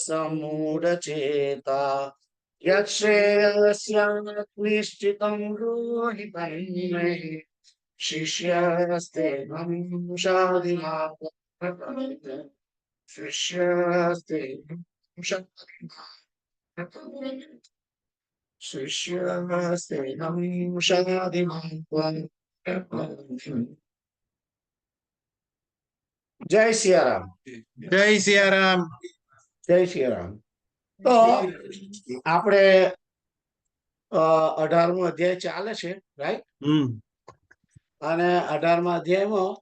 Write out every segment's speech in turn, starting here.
समूढचेता यक्षेयस्याक्लिष्टितं रोहितं मे शिष्यस्तेऽहं शाधिमात् शिष्यस्तेऽहं शिष्यस्तेऽहं शाधिमात्। જય સિયારામ. જય સિયારામ. જય સિયારામ. તો આપણે 18મો અધ્યાય ચાલે છે, રાઈટ? અને 18મા અધ્યાયમાં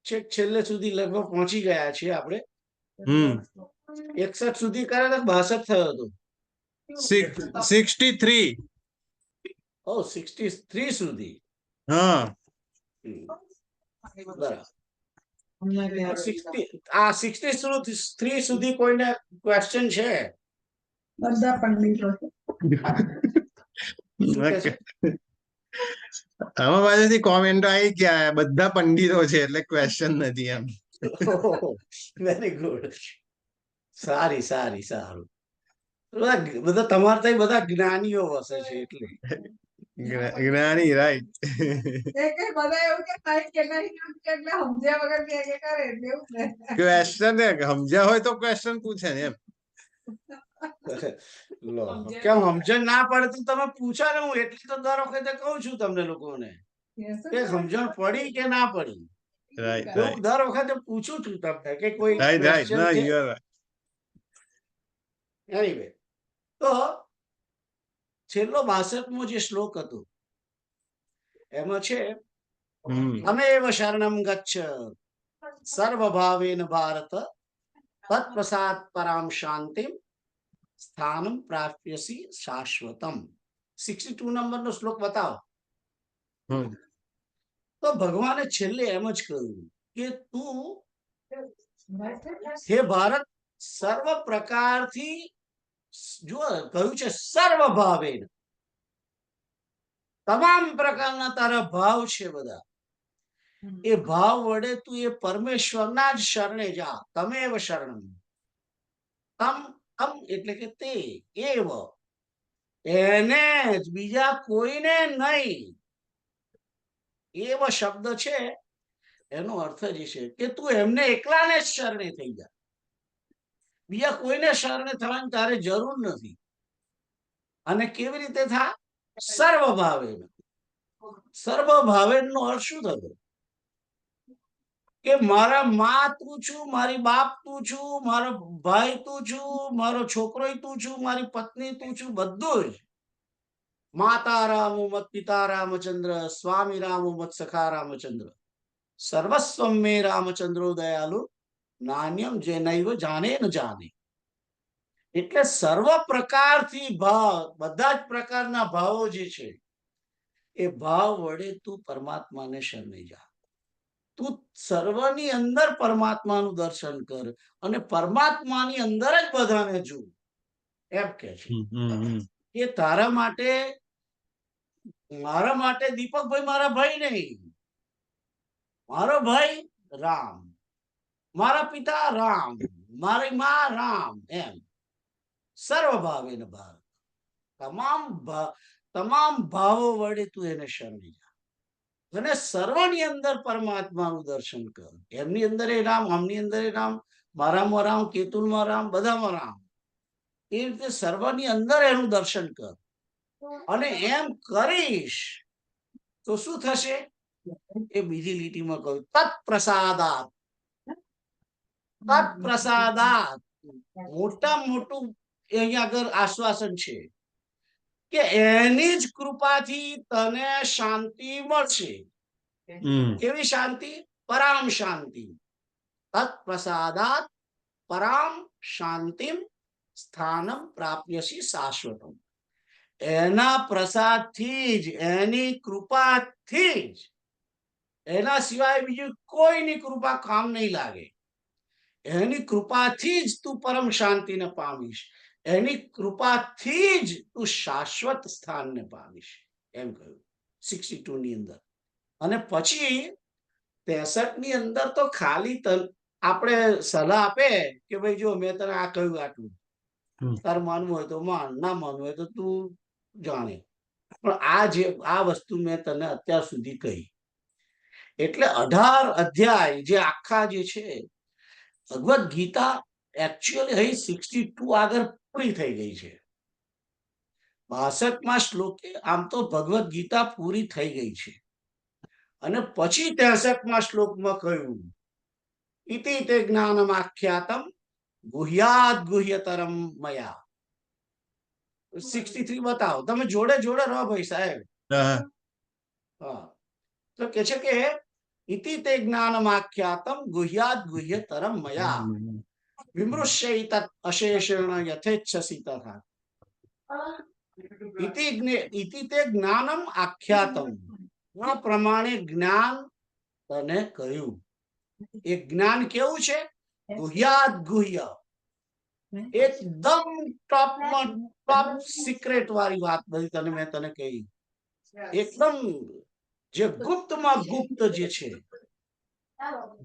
છેક છેલ્લે સુધી લગભગ પહોંચી ગયા છીએ આપણે. 61 સુધી કરે તો 62 થયો હતો. 63. ઓ 63 સુધી. હા બરાબર. આ 63 સુધી કોઈને ક્વેશ્ચન છે? બધા પંડિતો આમાં બાજુથી કોમેન્ટ આવી ગયા બધા પંડિતો છે એટલે ક્વેશ્ચન નથી એમ. Very good. સારી સારી સારું. બધા તમારે ત્યાં બધા જ્ઞાનીઓ વસે છે એટલે જ્ઞાની, રાઈટ. બધા એવું કે થાય કે નહીં એટલે સમજ્યા વગર કે કરે એવું ને. ક્વેશ્ચન સમજ્યા હોય તો ક્વેશ્ચન પૂછે ને એમ. કેમ સમજણ ના પડે તો તમે પૂછો ને. હું એટલી તો દર વખતે કહું છું તમને લોકોને કે સમજણ પડી કે ના પડી. હું દર વખતે પૂછું છું તમને કે કોઈ ક્વેશ્ચન છે. એનીવે, તો છેલ્લો 62મો જે શ્લોક હતો એમાં છે અમેવ શરણમ ગચ્છ સર્વભાવેન ભારત તત્પ્રસાદ પરામ શાંતિમ સ્થાનમ પ્રાપ્યસી શાશ્વતમ. 62 નંબરનો શ્લોક બતાવો. તો ભગવાને છેલ્લે એમ જ કહ્યું કે તું હે ભારત સર્વ પ્રકારથી, જો કહ્યું છે સર્વભાવેન, તમામ પ્રકારના તારા ભાવ છે બધા, એ ભાવ વડે તું એ પરમેશ્વરના જ શરણે જા. તમેવ શરણમ. તમ એટલે કે તે, એવ એને જ, બીજા કોઈને નહીં. એવ શબ્દ છે એનો અર્થ જ છે કે તું એમને એકલાને જ શરણે થઈ જા. બીજા કોઈને શરણે થવાની તારે જરૂર નથી. અને કેવી રીતે થા? સર્વભાવે. સર્વભાવે નો અર્થ શું થતો? કે મારા માં તું છું, મારી બાપ તું છું, મારો ભાઈ તું છું, મારો છોકરો તું છું, મારી પત્ની તું છું, બધું જ. માતા રામ મત પિતા રામચંદ્ર, સ્વામી રામ મત સખા રામચંદ્ર, સર્વસ્વમ મે રામચંદ્રો દયાલુ, નાન્યમ જે નૈવ જાને ન જાને. એટલે સર્વ પ્રકારથી ભાવ, બધા જ પ્રકારના ભાવો જે છે એ ભાવ વડે તું પરમાત્માને શરણે જા. તું સર્વની અંદર પરમાત્માનું દર્શન કર અને પરમાત્માની અંદર જ બધાને જો. એમ કે છે કે તારા માટે, મારા માટે દીપકભાઈ મારા ભાઈ નહીં, મારો ભાઈ રામ, મારા પિતા રામ, મારી માં રામ. એમ સર્વભાવે ભારત, તમામ ભાવો વડે તું એને શરણે જા અને સર્વની અંદર પરમાત્માનું દર્શન કર. એમની અંદર એ રામ, આમની અંદર એ રામ, મારામાં રામ, કેતુલમાં રામ, બધામાં રામ. એ રીતે સર્વની અંદર એનું દર્શન કર. અને એમ કરીશ તો શું થશે? એ બીજી લીટીમાં કહ્યું તત્પ્રસાદાત. તત્પ્રસાદાત મોટા મોટું અહીંયા આગળ આશ્વાસન છે કે એની જ કૃપાથી તને શાંતિ મળશે. કેવી શાંતિ? પરામ શાંતિ. તત્પ્રસાદાત પરામ શાંતિમ સ્થાનમ પ્રાપ્યસી શાશ્વતમ. એના પ્રસાદથી જ, એની કૃપાથી જ, એના સિવાય બીજું કોઈની કૃપા કામ નહીં લાગે. એની કૃપાથી જ તું પરમ શાંતિને પામીશ. એની કૃપાથી જ તું શાશ્વત સ્થાનને પામીશ. એમ કહ્યું 62 ની અંદર. અને પછી 63 ની અંદર તો ખાલી આપણે સલાહ આપે કે ભાઈ જો મેં તને આ કહ્યું આટલું, હમ. તારે માનવું હોય તો માન, ના માનવું હોય તો તું જાણે, પણ આ વસ્તુ મેં તને અત્યાર સુધી કહી. એટલે 18 અધ્યાય જે આખા જે છે ભગવદ ગીતા એકચ્યુઅલી અહીં 62 આગળ પૂરી થઈ ગઈ છે. 62માં શ્લોકે આમ તો ભગવદ ગીતા પૂરી થઈ ગઈ છે, અને પછી 63માં શ્લોકમાં કહ્યું ઇતિ તે જ્ઞાનમાખ્યાતમ ગુહ્યાદ ગુહ્યતરમ મયા. 63 બતાવો તમે, જોડે જોડે રહો ભાઈ સાહેબ. હા. હા, તો કે છે કે ઇતિ તે જ્ઞાનમાખ્યાતમ ગુહ્યાદ ગુહ્યતરમ મયા વિમૃશ્ય તત અશેષેણ યથેચ્છસી તથા. ઇતિ તે જ્ઞાનમ આખ્યાતમ, આ પ્રમાણે જ્ઞાન તને કહ્યું. એ જ્ઞાન કેવું છે? ગુહ્યાદ ગુહ્ય, એકદમ ટોપમાં ટોપ સિક્રેટ વાળી વાત બધી તને મેં તને કહી. એકદમ જે ગુપ્તમાં ગુપ્ત જે છે,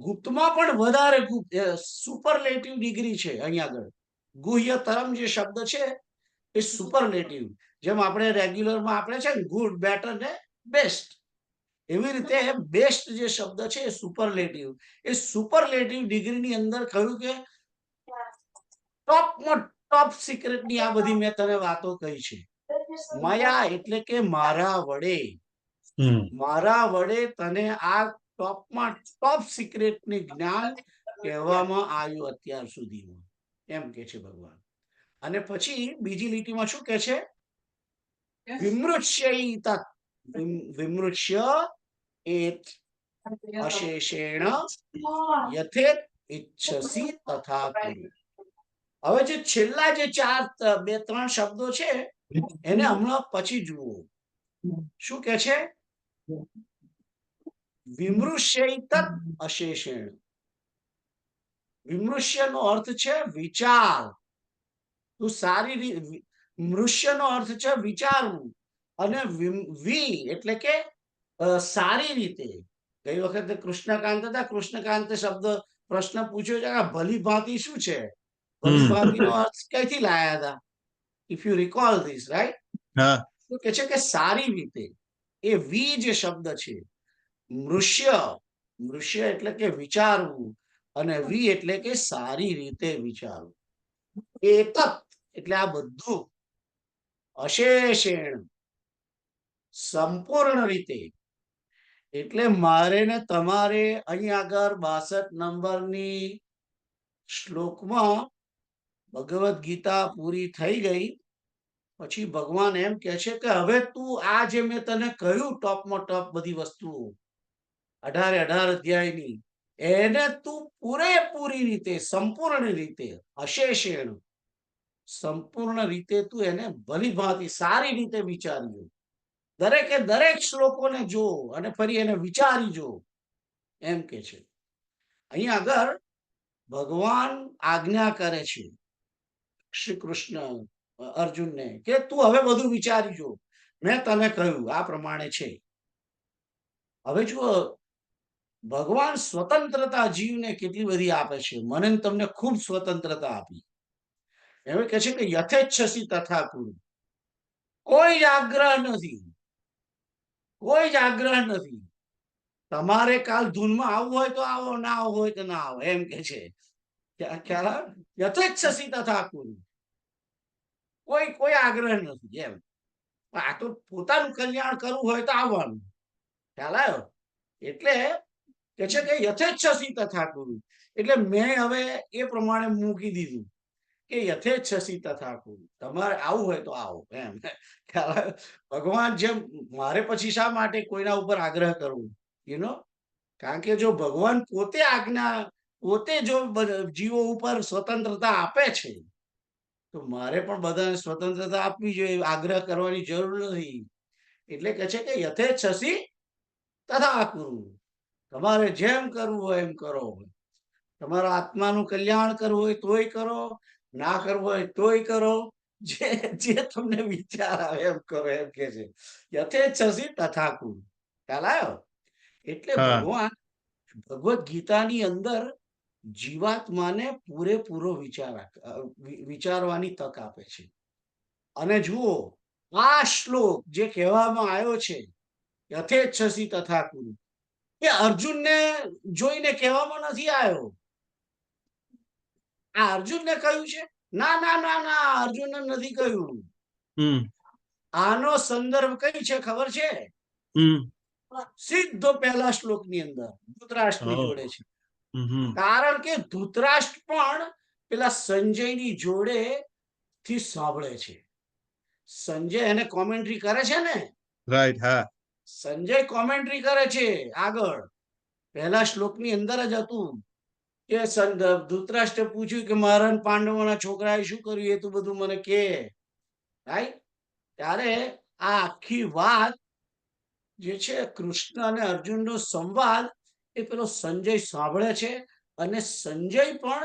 ગુપ્તમાં પણ વધારે ગુપ્ત, સુપરલેટિવ ડિગ્રી છે અહીંયા આગળ. ગુહ્યતરમ જે શબ્દ છે એ સુપરલેટિવ, જેમ આપણે રેગ્યુલરમાં આપણે છે ને ગુડ, બેટર ને બેસ્ટ, એવી રીતે બેસ્ટ જે શબ્દ છે એ સુપરલેટિવ. એ સુપરલેટિવ ડિગ્રીની અંદર કહ્યું કે ટોપમાં ટોપ સિક્રેટની આ બધી મેં તને વાતો કહી છે. માયા એટલે કે મારા વડે, મારા વડે તને આ ટોપમાં ટોપ સિક્રેટની જ્ઞાન કહેવામાં આવ્યું અત્યાર સુધીમાં, એમ કે છે ભગવાન. અને પછી બીજી લીટીમાં શું કે છે? વિમૃશ્ય તત, વિમૃશ્ય એત અશેષેણ યથેત ઇચ્છસી તથા કુરુ. હવે જે છેલ્લા જે 2-3 શબ્દો છે એને હમણાં પછી જુઓ. શું કે છે? વિમૃશ્ય તત અશેષેણ. વિમૃશ્ય નો અર્થ છે વિચાર. તું સારી રીતે, મૃષ્ય નો અર્થ છે વિચારવું, અને એટલે કે સારી રીતે. ગઈ વખતે કૃષ્ણકાંત હતા, કૃષ્ણકાંતે શબ્દ પ્રશ્ન પૂછ્યો છે કે ભલી ભાંતિ શું છે? ભલી ભાંતિ નો અર્થ કઈથી લાયા હતા? If you recall this, right? તો કે છે કે સારી રીતે. એ વી જે શબ્દ છે, મૃષ્ય, મૃષ્ય એટલે કે વિચારવું, અને વી એટલે કે સારી રીતે વિચારવું. એતત એટલે આ બધું, અશેષેણ સંપૂર્ણ રીતે. એટલે મારે ને તમારે અહીં આગળ 62 નંબરની શ્લોકમાં ભગવદ ગીતા પૂરી થઈ ગઈ. પછી ભગવાન એમ કે છે કે હવે તું આ જે મેં તને કહ્યું ટોપમાં ટોપ બધી વસ્તુઓ 18 અધ્યાયની, એને તું પૂરેપૂરી રીતે, સંપૂર્ણ રીતે, અશેષેણ સંપૂર્ણ રીતે તું એને ભલી ભાંતિ સારી રીતે વિચારજો. દરેકે દરેક શ્લોકોને જો અને ફરી એને વિચારી જો, એમ કે છે. અહીં આગળ ભગવાન આજ્ઞા કરે છે શ્રી કૃષ્ણ અર્જુનને કે તું હવે બધું વિચારી જો, મેં તને કહ્યું આ પ્રમાણે છે. હવે જુઓ, ભગવાન સ્વતંત્રતા જીવને કેટલી બધી આપે છે. મને તમને ખૂબ સ્વતંત્રતા આપી. એમ કે છે કે યથેચ્છસી તથા કુરુ. કોઈ જ આગ્રહ નથી, કોઈ જ આગ્રહ નથી. તમારે કાલ ધૂનમાં આવવું હોય તો આવો, ના આવવું હોય તો ના આવો, એમ કે છે. યથેચ્છસી તથા કુરુ. કોઈ આગ્રહ નથી એમ. આ તો પોતાનું કલ્યાણ કરવું હોય તો આવવાનું. ખ્યાલ આવ્યો? એટલે કે છે કે યથેચ્છસી તથા કુરુ. એટલે મેં હવે એ પ્રમાણે મૂકી દીધું કે યથેચ્છસી તથા કુરુ. તમારે આવું હોય તો આવો, એમ. ખ્યાલ આવ્યો? ભગવાન જેમ, મારે પછી શા માટે કોઈના ઉપર આગ્રહ કરવું? યુ નો, કારણ કે જો ભગવાન પોતે આજ્ઞા, પોતે જો જીવો ઉપર સ્વતંત્રતા આપે છે, તો મારે પણ બધાને સ્વતંત્રતા આપવી જોઈએ, આગ્રહ કરવાની જરૂર નથી. એટલે કે છે કે યથેચ્છસી તથા કુરુ. તમારે જેમ કરવું હોય એમ કરો. તમારા આત્માનું કલ્યાણ કરવું હોય તોય કરો, ના કરવું હોય તોય કરો, જે તમને વિચાર આવે એમ કરો, એમ કે છે. યથેચ્છસી તથા કુરુ. ખ્યાલ આવ્યો? એટલે ભગવાન ભગવદ ગીતાની અંદર જીવાત્માને પૂરેપૂરો વિચારવાની તક આપે છે. અને જુઓ, આ શ્લોક જે કહેવામાં આવ્યો છે, યથેચ્છસી તથા કુરુ, એ અર્જુનને જોઈને કહેવામાં નથી આવ્યો. આ અર્જુનને કહ્યું છે? ના ના ના ના, અર્જુનને નથી કહ્યું. હમ આનો સંદર્ભ કઈ છે ખબર છે? હમ સીધો પહેલા શ્લોકની અંદર ધૃતરાષ્ટ્રની ઓ જોડે છે. હમ કારણ કે ધૃતરાષ્ટ્ર પણ પેલા સંજયની જોડે થી સાંભળે છે. સંજય એને કોમેન્ટ્રી કરે છે ને, રાઈટ હા સંજય કોમેન્ટ્રી કરે છે આગળ. પહેલા શ્લોકની અંદર જ હતું કે ધૃતરાષ્ટ્રે પૂછ્યું કે મારા ને પાંડવોના છોકરાએ શું કર્યું, એ તું બધું મને કે. રાઈટ? ત્યારે આ આખી વાત જે છે કૃષ્ણ અને અર્જુનનો સંવાદ, એ પેલો સંજય સાંભળે છે અને સંજય પણ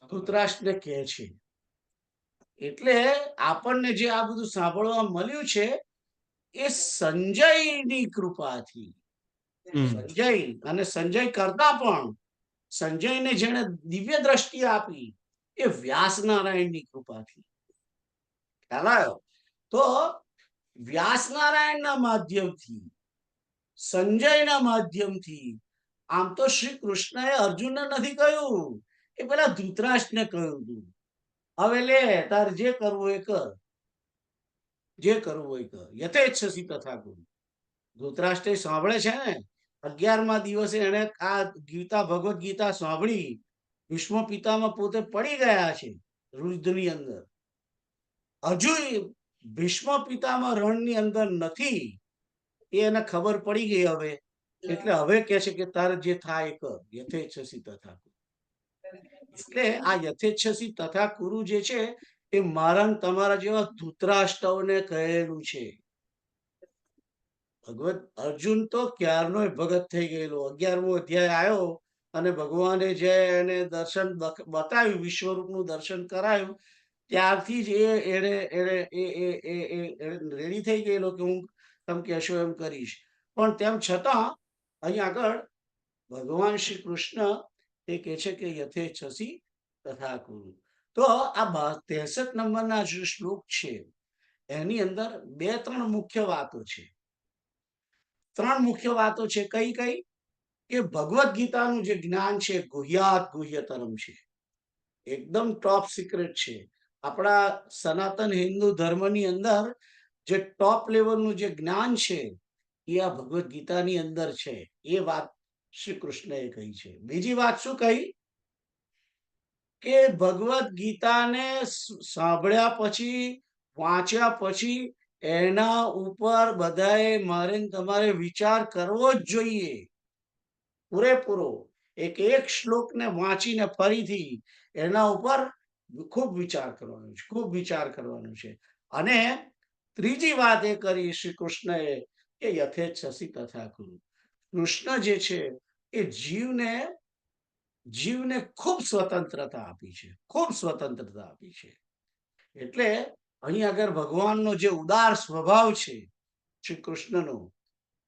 ધૃતરાષ્ટ્રને કહે છે. એટલે આપણને જે આ બધું સાંભળવા મળ્યું છે, એ સંજયની કૃપાથી. હમ સંજય અને સંજય કરતા પણ સંજયને જેને દિવ્ય દ્રષ્ટિ આપી, એ વ્યાસ નારાયણની કૃપાથી. ખ્યાલ આવ્યો? તો વ્યાસ નારાયણના માધ્યમથી, સંજયના માધ્યમથી, આમ તો શ્રી કૃષ્ણએ અર્જુનને નથી કહ્યું, એ પેલા ધૃતરાષ્ટ્રને કહ્યું હતું. હવે લે, તાર જે કરવું એ કર, જે કરવું એ કર, યથેચ્છસી તથા કુરુ. ધૃતરાષ્ટ્ર સાંભળે છે ને, 11મા દિવસે એને આ ગીતા, ભગવદ ગીતા સાંભળી. ભીષ્મ પિતામાં પોતે પડી ગયા છે યુદ્ધની અંદર. હજુ ભીષ્મ પિતામાં રણની અંદર નથી, એને ખબર પડી ગઈ હવે. એટલે હવે કે છે કે તારે જે થાય એ કર, યથેચ્છસી તથા કુરુ. એટલે આ યથેચ્છસી તથા કુરુ જે છે, એ મારા ને તમારા જેવા ધૃતરાષ્ટ્રઓને કહેલું છે. ભગવત અર્જુન તો ક્યારનો ભગત થઈ ગયેલો. 11મો અધ્યાય આવ્યો અને ભગવાને જે એને દર્શન બતાવ્યું, વિશ્વરૂપનું દર્શન કરાયું, ત્યારથી જ રેડી થઈ ગયેલો કે હું તમે કહેશો એમ કરીશ. પણ તેમ છતાં અહીં આગળ ભગવાન શ્રી કૃષ્ણ એ કહે છે કે યથેચ્છસી તથા કુરુ. તો આ 63 નંબરના જે શ્લોક છે, એની અંદર 2-3 મુખ્ય વાતો છે. 3 મુખ્ય વાતો છે. કઈ કઈ? કે ભગવદ ગીતાનું જે જ્ઞાન છે, ગુહ્યાત ગુહ્યતરમ છે, એકદમ ટોપ સિક્રેટ છે. આપણા સનાતન હિન્દુ ધર્મની અંદર જે ટોપ લેવલનું જે જ્ઞાન છે, એ આ ભગવદ ગીતાની અંદર છે. એ વાત શ્રી કૃષ્ણએ કહી છે. બીજી વાત શું કહી? કે ભગવદ ગીતાને સાંભળ્યા પછી, વાંચ્યા પછી, એના ઉપર બધાએ મારે તમારે વિચાર કરવો જ જોઈએ, પૂરેપૂરો. એક એક શ્લોકને વાંચીને ફરીથી એના ઉપર ખૂબ વિચાર કરવાનો છે, ખૂબ વિચાર કરવાનો છે. અને ત્રીજી વાત એ કરી શ્રી કૃષ્ણએ કે યથેચ્છસી તથા કુરુ. કૃષ્ણ જે છે એ જીવને ખૂબ સ્વતંત્રતા આપી છે, ખૂબ સ્વતંત્રતા આપી છે. એટલે અહીં આગળ ભગવાનનો જે ઉદાર સ્વભાવ છે શ્રી કૃષ્ણનો,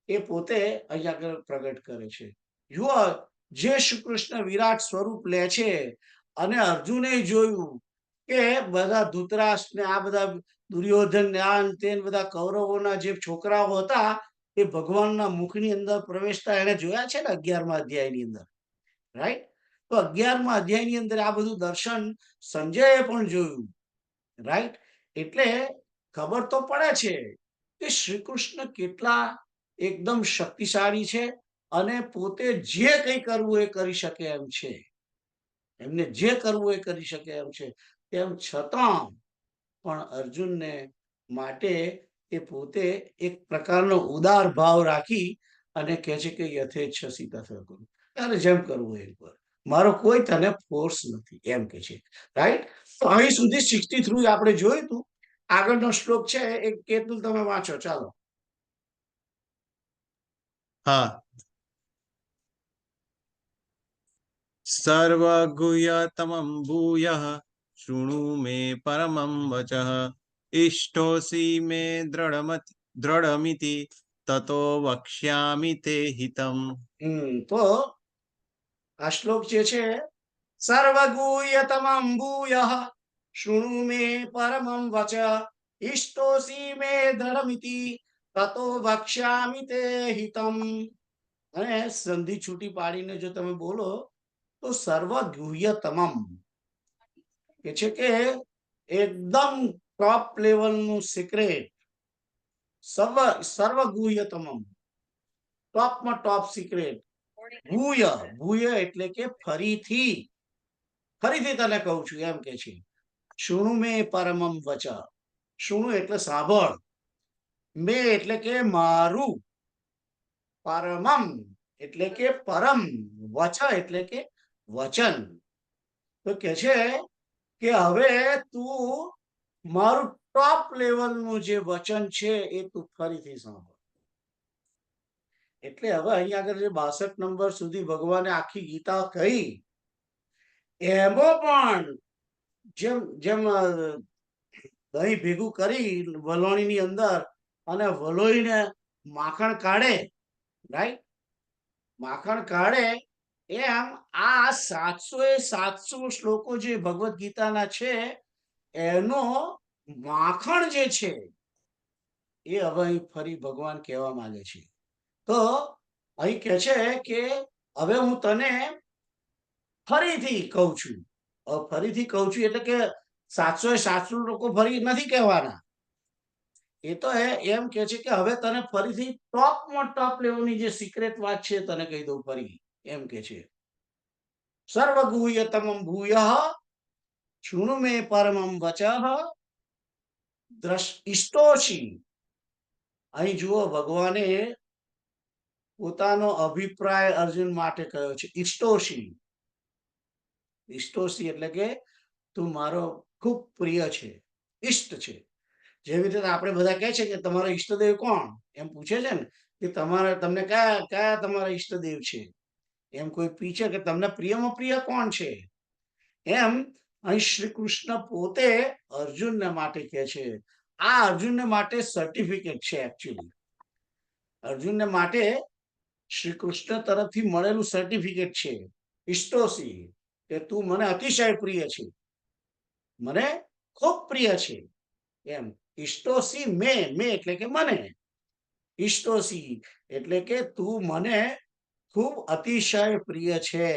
એ પોતે અહીં આગળ પ્રગટ કરે છે. જુઓ, જે શ્રી કૃષ્ણ વિરાટ સ્વરૂપ લે છે અને અર્જુને જોયું કે બધા ધૃતરાષ્ટ્ર ને આ બધા દુર્યોધન ને આ તે બધા કૌરવોના જે છોકરાઓ હતા, એ ભગવાનના મુખની અંદર પ્રવેશતા એને જોયા છે ને 11મા અધ્યાયની અંદર. રાઈટ? તો 11મા અધ્યાયની અંદર આ બધું દર્શન સંજયે પણ જોયું. રાઈટ? એટલે ખબર તો પડે છે કે શ્રી કૃષ્ણ કેટલા એકદમ શક્તિશાળી છે અને પોતે જે કંઈ કરવું એ કરી શકે એમ છે. એમને જે કરવું એ કરી શકે એમ છે. તેમ છતાં પણ અર્જુનને માટે એ પોતે એક પ્રકારનો ઉદાર ભાવ રાખી અને કહે છે કે યથેચ્છસી તથા કુરુ. તારે જેમ કરવું એ કર, મારો કોઈ તને ફોર્સ નથી, એમ કે છે. રાઈટ? તો અહીં સુધી 63 આપણે જોયું હતું. આગળનો શ્લોક છે એ કેતુલ તમે વાંચો, ચાલો. હા સર્વગુહ્યતમં ભૂયઃ શૃણુ મે પરમં વચઃ ઇષ્ટોસી મે દ્રઢમિતિ તતો વક્ષ્યામિ તે હિતમ. તો આ શ્લોક જે છે, સર્વગુહ્યતમં ભૂયઃ શૃણુ મે પરમં વચ ઇષ્ટોસી મે દ્રઢમિતિ તતો વક્ષ્યામિ તે હિતમ. અને સંધિ છૂટી પાડીને જો તમે બોલો તો સર્વગુહ્યતમમ કે છે કે એકદમ ટોપ લેવલનું સિક્રેટ, સર્વગુહ્યતમમ, ટોપમાં ટોપ સિક્રેટ. ભૂય, ભૂય એટલે કે ફરીથી, ફરીથી તને કહું છું એમ કે છે. શૃણુ મે પરમમ વચ, શૃણુ એટલે સાંભળ, મે એટલે કે મારું, પરમમ એટલે કે પરમ, વચ એટલે કે વચન. તો કે છે કે હવે તું મારું ટોપ લેવલનું જે વચન છે એ તું ફરીથી સાંભળ. એટલે હવે અહીંયા આગળ જે 62 નંબર સુધી ભગવાને આખી ગીતા કહી, એમાં પણ જેમ જેમ દહીં ભેગું કરી વલોણીની અંદર અને વલોઈને માખણ કાઢે, રાઈટ, માખણ કાઢે, એમ આ 700 શ્લોકો જે ભગવદ્ ગીતાના છે એનો માખણ જે છે એ હવે અહીં ફરી ભગવાન કહેવા માંગે છે. તો અહીં કહે છે કે હવે હું તને ફરીથી કહું છું. ફરીથી કહું છું એટલે કે 700 લોકો ફરી નથી કહેવાના. એ તો એમ કે છે કે હવે તને ફરીથી ટોપમાં ટોપ લેવલની જે સિક્રેટ વાત છે તને કહી દઉં ફરી, એમ કે છે. સર્વગુહ્યતમં ભૂયઃ શૃણુ મે પરમં વચઃ ઇષ્ટોસી. અહીં જુઓ, ભગવાને પોતાનો અભિપ્રાય અર્જુન માટે કહ્યો છે, ઇષ્ટોસી. ઇષ્ટોસી એટલે કે તું મારો ખૂબ પ્રિય છે, ઇષ્ટ છે. જેવી રીતે આપણે બધા કહે છે કે તમારો ઈષ્ટદેવ કોણ, એમ પૂછે છે ને કે તમને કયા કયા તમારા ઈષ્ટદેવ છે, એમ કોઈ પૂછે કે તમને પ્રિયમાં પ્રિય કોણ છે, એમ અહીં શ્રી કૃષ્ણ પોતે અર્જુનને માટે કહે છે. આ અર્જુનને માટે સર્ટિફિકેટ છે. એકચ્યુઅલી અર્જુનને માટે શ્રી કૃષ્ણ તરફથી મળેલું સર્ટિફિકેટ છે, ઇષ્ટોસી, કે તું મને અતિશય પ્રિય છે, મને ખૂબ પ્રિય છે. એમ ઇષ્ટોસી મે, મે એટલે કે મને, ઇષ્ટોસી એટલે કે તું મને ખૂબ અતિશય પ્રિય છે.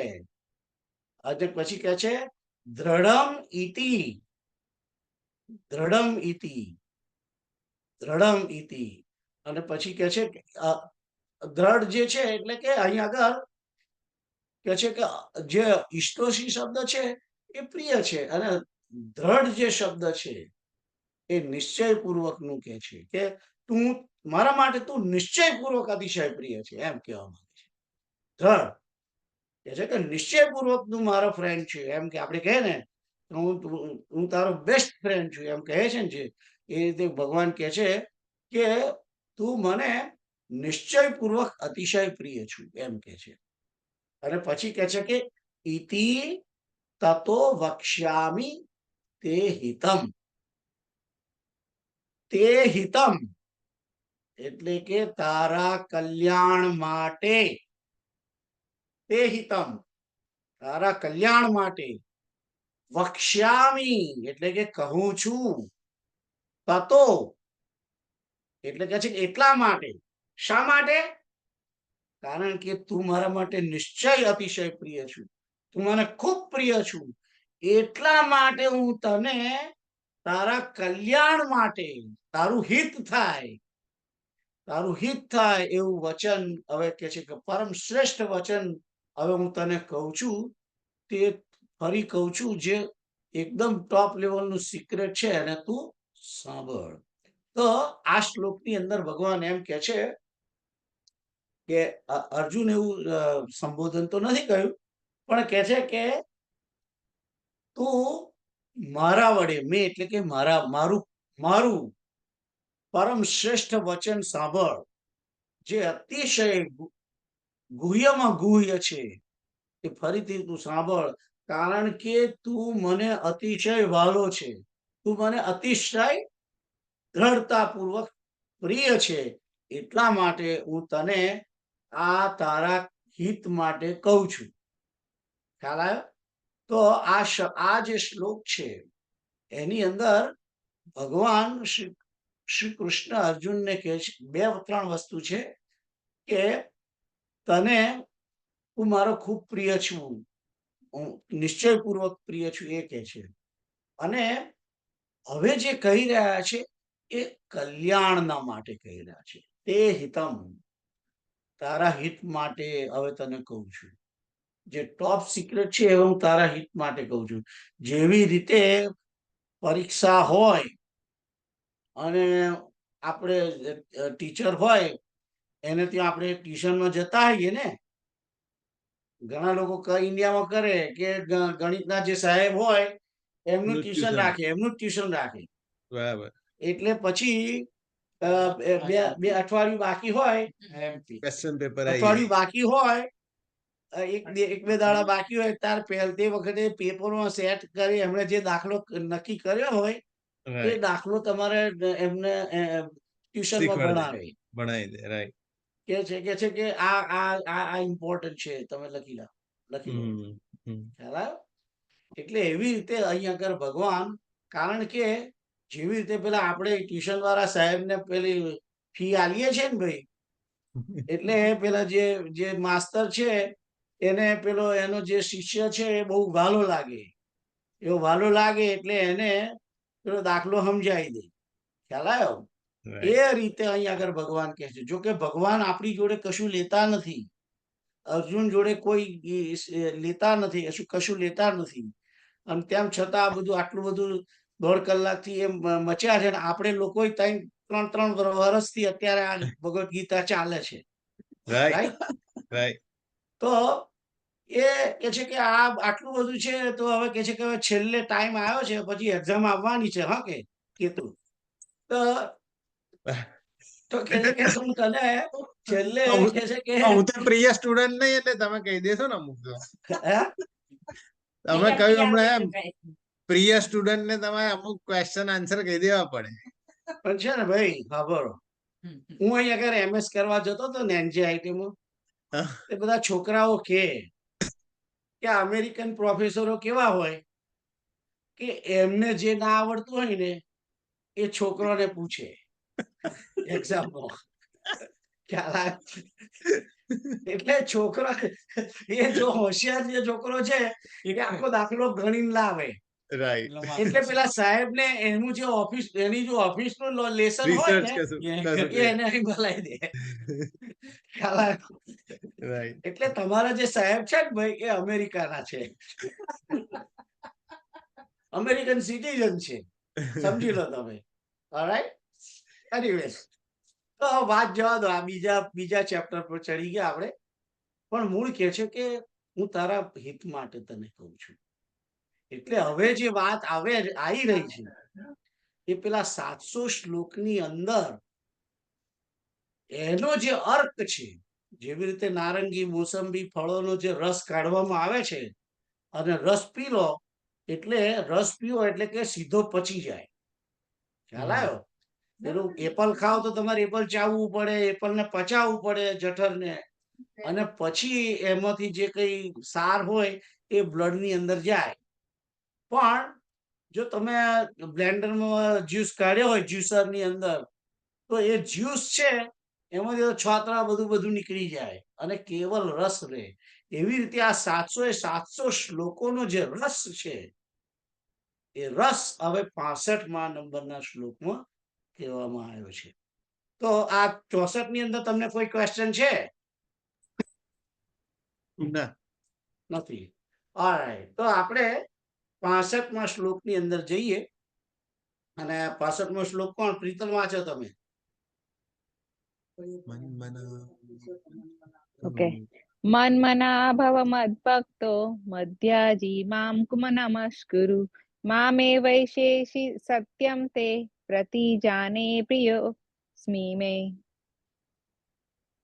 અને પછી કહે છે દ્રઢમ ઇતિ, દ્રઢમ ઇતિ, દ્રઢમ ઇતિ. અને પછી કહે છે દ્રઢ જે છે એટલે કે અહીં આગળ કે છે કે જે ઇષ્ટોસી શબ્દ છે એ પ્રિય છે, અને દ્રઢ જે શબ્દ છે એ નિશ્ચયપૂર્વક નું કે છે કે તું મારા માટે તું નિશ્ચયપૂર્વક અતિશય પ્રિય છે, એમ કહેવા માંગે છે. દ્રઢ કે છે કે નિશ્ચયપૂર્વક તું મારો ફ્રેન્ડ છે, એમ કે આપણે કહે ને હું તારો બેસ્ટ ફ્રેન્ડ છું, એમ કહે છે ને, જે એ રીતે ભગવાન કહે છે કે તું મને નિશ્ચયપૂર્વક અતિશય પ્રિય છું, એમ કે છે. અને પછી કહે છે કે ઇતિ તતો વક્ષ્યામિ તે હિતમ. તે હિતમ એટલે કે તારા કલ્યાણ માટે, તે હિતમ તારા કલ્યાણ માટે, વક્ષ્યામિ એટલે કે કહું છું, તતો એટલે કે છે એટલા માટે. શા માટે? કારણ કે તું મારા માટે નિશ્ચય અતિશય પ્રિય છું, તું મને ખૂબ પ્રિય છું, એટલા માટે હું તને તારા કલ્યાણ માટે, તારું હિત થાય, તારું હિત થાય એવું વચન હવે કે છે કે પરમ શ્રેષ્ઠ વચન હવે હું તને કહું છું, તે ફરી કહું છું, જે એકદમ ટોપ લેવલનું સિક્રેટ છે, અને તું સાંભળ. તો આ શ્લોકની અંદર ભગવાન એમ કે છે કે અર્જુન એવું સંબોધન તો નથી કહ્યું, પણ કે છે કે તું મારા વડે, મેં એટલે કે મારું મારું પરમ શ્રેષ્ઠ વચન સાંભળ, જે અતિશય ગુહ્યમાં ગુહ્ય છે, એ ફરીથી તું સાંભળ. કારણ કે તું મને અતિશય વાલો છે, તું મને અતિશય દ્રઢતાપૂર્વક પ્રિય છે, એટલા માટે હું તને આ તારા હિત માટે કહું છું. ખ્યાલ આવ્યો? તો આ જે શ્લોક છે એની અંદર ભગવાન શ્રી કૃષ્ણ અર્જુનને કહે છે 2-3 વસ્તુ છે કે તને હું મારો ખૂબ પ્રિય છું, હું નિશ્ચયપૂર્વક પ્રિય છું એ કહે છે. અને હવે જે કહી રહ્યા છે એ કલ્યાણના માટે કહી રહ્યા છે. તે હિતમ, તારા હિત માટે હવે તને કહું છું. જે ટોપ સિક્રેટ છે એ હું તારા હિત માટે કહું છું. જેવી રીતે પરીક્ષા હોય અને આપણે ટીચર હોય એને ત્યાં આપણે ટ્યુશનમાં જતા હોઈએ ને, ઘણા લોકો ઇન્ડિયામાં કરે કે ગણિતના જે સાહેબ હોય એમનું ટ્યુશન રાખે, બરાબર. એટલે પછી બે અઠવાડિયું બાકી હોય, ક્વેશ્ચન પેપર અઠવાડિયું બાકી હોય, એક બે દાડા બાકી હોય ત્યાર પહેલતી વખતે પેપરમાં સેટ કરી એમણે જે દાખલો નક્કી કર્યો હોય એ દાખલો તમારે એમને ટ્યુશનમાં ભણાવે, ભણાવી દે. રાઈટ. કે છે કે આ ઇમ્પોર્ટન્ટ છે, તમે લખી લો. ખ્યાલ આવ્યો? એટલે એવી રીતે અહીંયા આગળ ભગવાન, કારણ કે જેવી રીતે પેલા આપણે ટ્યુશન વાળા સાહેબને પેલી ફી આલીએ છે ને ભાઈ, એટલે પેલા જે માસ્તર છે એને પેલો એનો જે શિષ્ય છે એ બહુ વાલો લાગે, એવો વાલો લાગે એટલે એને પેલો દાખલો સમજાવી દે. ખ્યાલ આવ્યો? એ રીતે અહીંયા આગળ ભગવાન કહે છે. જો કે ભગવાન આપણી જોડે કશું લેતા નથી, અર્જુન જોડે કોઈ લેતા નથી, કશું લેતા નથી, અને તેમ છતાં આ બધું આટલું બધું 1.5 કલાકથી એમ મચ્યા છે ને આપણે લોકો 3 વર્ષથી અત્યારે આ ભગવદ્ ગીતા ચાલે છે. રાઈટ? તો એ કે છે કે આ આટલું બધું છે તો હવે કે છે કે હવે છેલ્લે ટાઈમ આવ્યો છે, પછી એક્ઝામ આવવાની છે. હા કે કેતું તો કે છે કે હું તને છેલ્લે કે છે કે હું તો પ્રિય સ્ટુડન્ટ નહીં એટલે તમે કહી દેશો ને અમુક તો. તમે કહ્યું હમણાં એમ પ્રિય સ્ટુડન્ટ ને તમારે અમુક ક્વેશ્ચન આન્સર કહી દેવા પડે. પણ છે ને ભાઈ ખબર, હું અહીંયા આગળ MS કરવા જતો હતો ને NJIT માં, એ બધા છોકરાઓ કે અમેરિકન પ્રોફેસરો કેવા હોય કે એમને જે ના આવડતું હોય ને એ છોકરોને પૂછે એક્ઝામમાં. એટલે છોકરા એ જો હોશિયાર જે છોકરો છે એ આખો દાખલો ગણીને લાવે. એટલે પેલા સાહેબ ને એનું જે એની જો ઓફિસ નું લેસન હોય ને એ એને અહીં બોલાવી દે. એટલે તમારા જે સાહેબ છે ને ભાઈ એ અમેરિકાના છે, અમેરિકન સિટીઝન છે, સમજી લો તમે. ઓલરાઈટ? એનીવેઝ, તો વાત જવા દો, આ બીજા ચેપ્ટર પર ચડી ગયા આપણે. પણ મૂળ કે છે કે હું તારા હિત માટે તને કહું છું. એટલે હવે જે વાત આવી રહી છે એ પેલા 700 શ્લોકની અંદર એનો જે અર્થ છે, જેવી રીતે નારંગી મોસંબી ફળોનો જે રસ કાઢવામાં આવે છે અને રસ પી લો એટલે રસ પીવો એટલે કે સીધો પચી જાય. ખ્યાલ આવ્યો? પેલું એપલ ખાવ તો તમારે એપલ ચાવવું પડે, એપલને પચાવવું પડે જઠરને, અને પછી એમાંથી જે કઈ સાર હોય એ બ્લડની અંદર જાય. પણ જો તમે બ્લેન્ડરમાં જ્યુસ કાઢ્યો હોય જ્યુસરની અંદર, તો એ જ્યુસ છે એમાંથી છાતરા બધું નીકળી જાય અને કેવલ રસ રહે. એવી રીતે આ 700 શ્લોકોનો જે રસ છે એ રસ હવે 65મા નંબરના શ્લોકમાં કહેવામાં આવ્યો છે. તો આ 64 ની અંદર તમને કોઈ ક્વેશ્ચન છે? નથી. ઓલરાઈટ, તો આપણે 65મા શ્લોકની અંદર જઈએ. અને 65મો શ્લોક કોણ પ્રીતમ વાંચો તમે? ઓકે. મન્મના ભવ મદ્ભક્તો મધ્યાજી મામ નમસ્કુરુ મામે વૈશેષી સત્યમ તે પ્રતિજાને પ્રિયો સ્મી મે.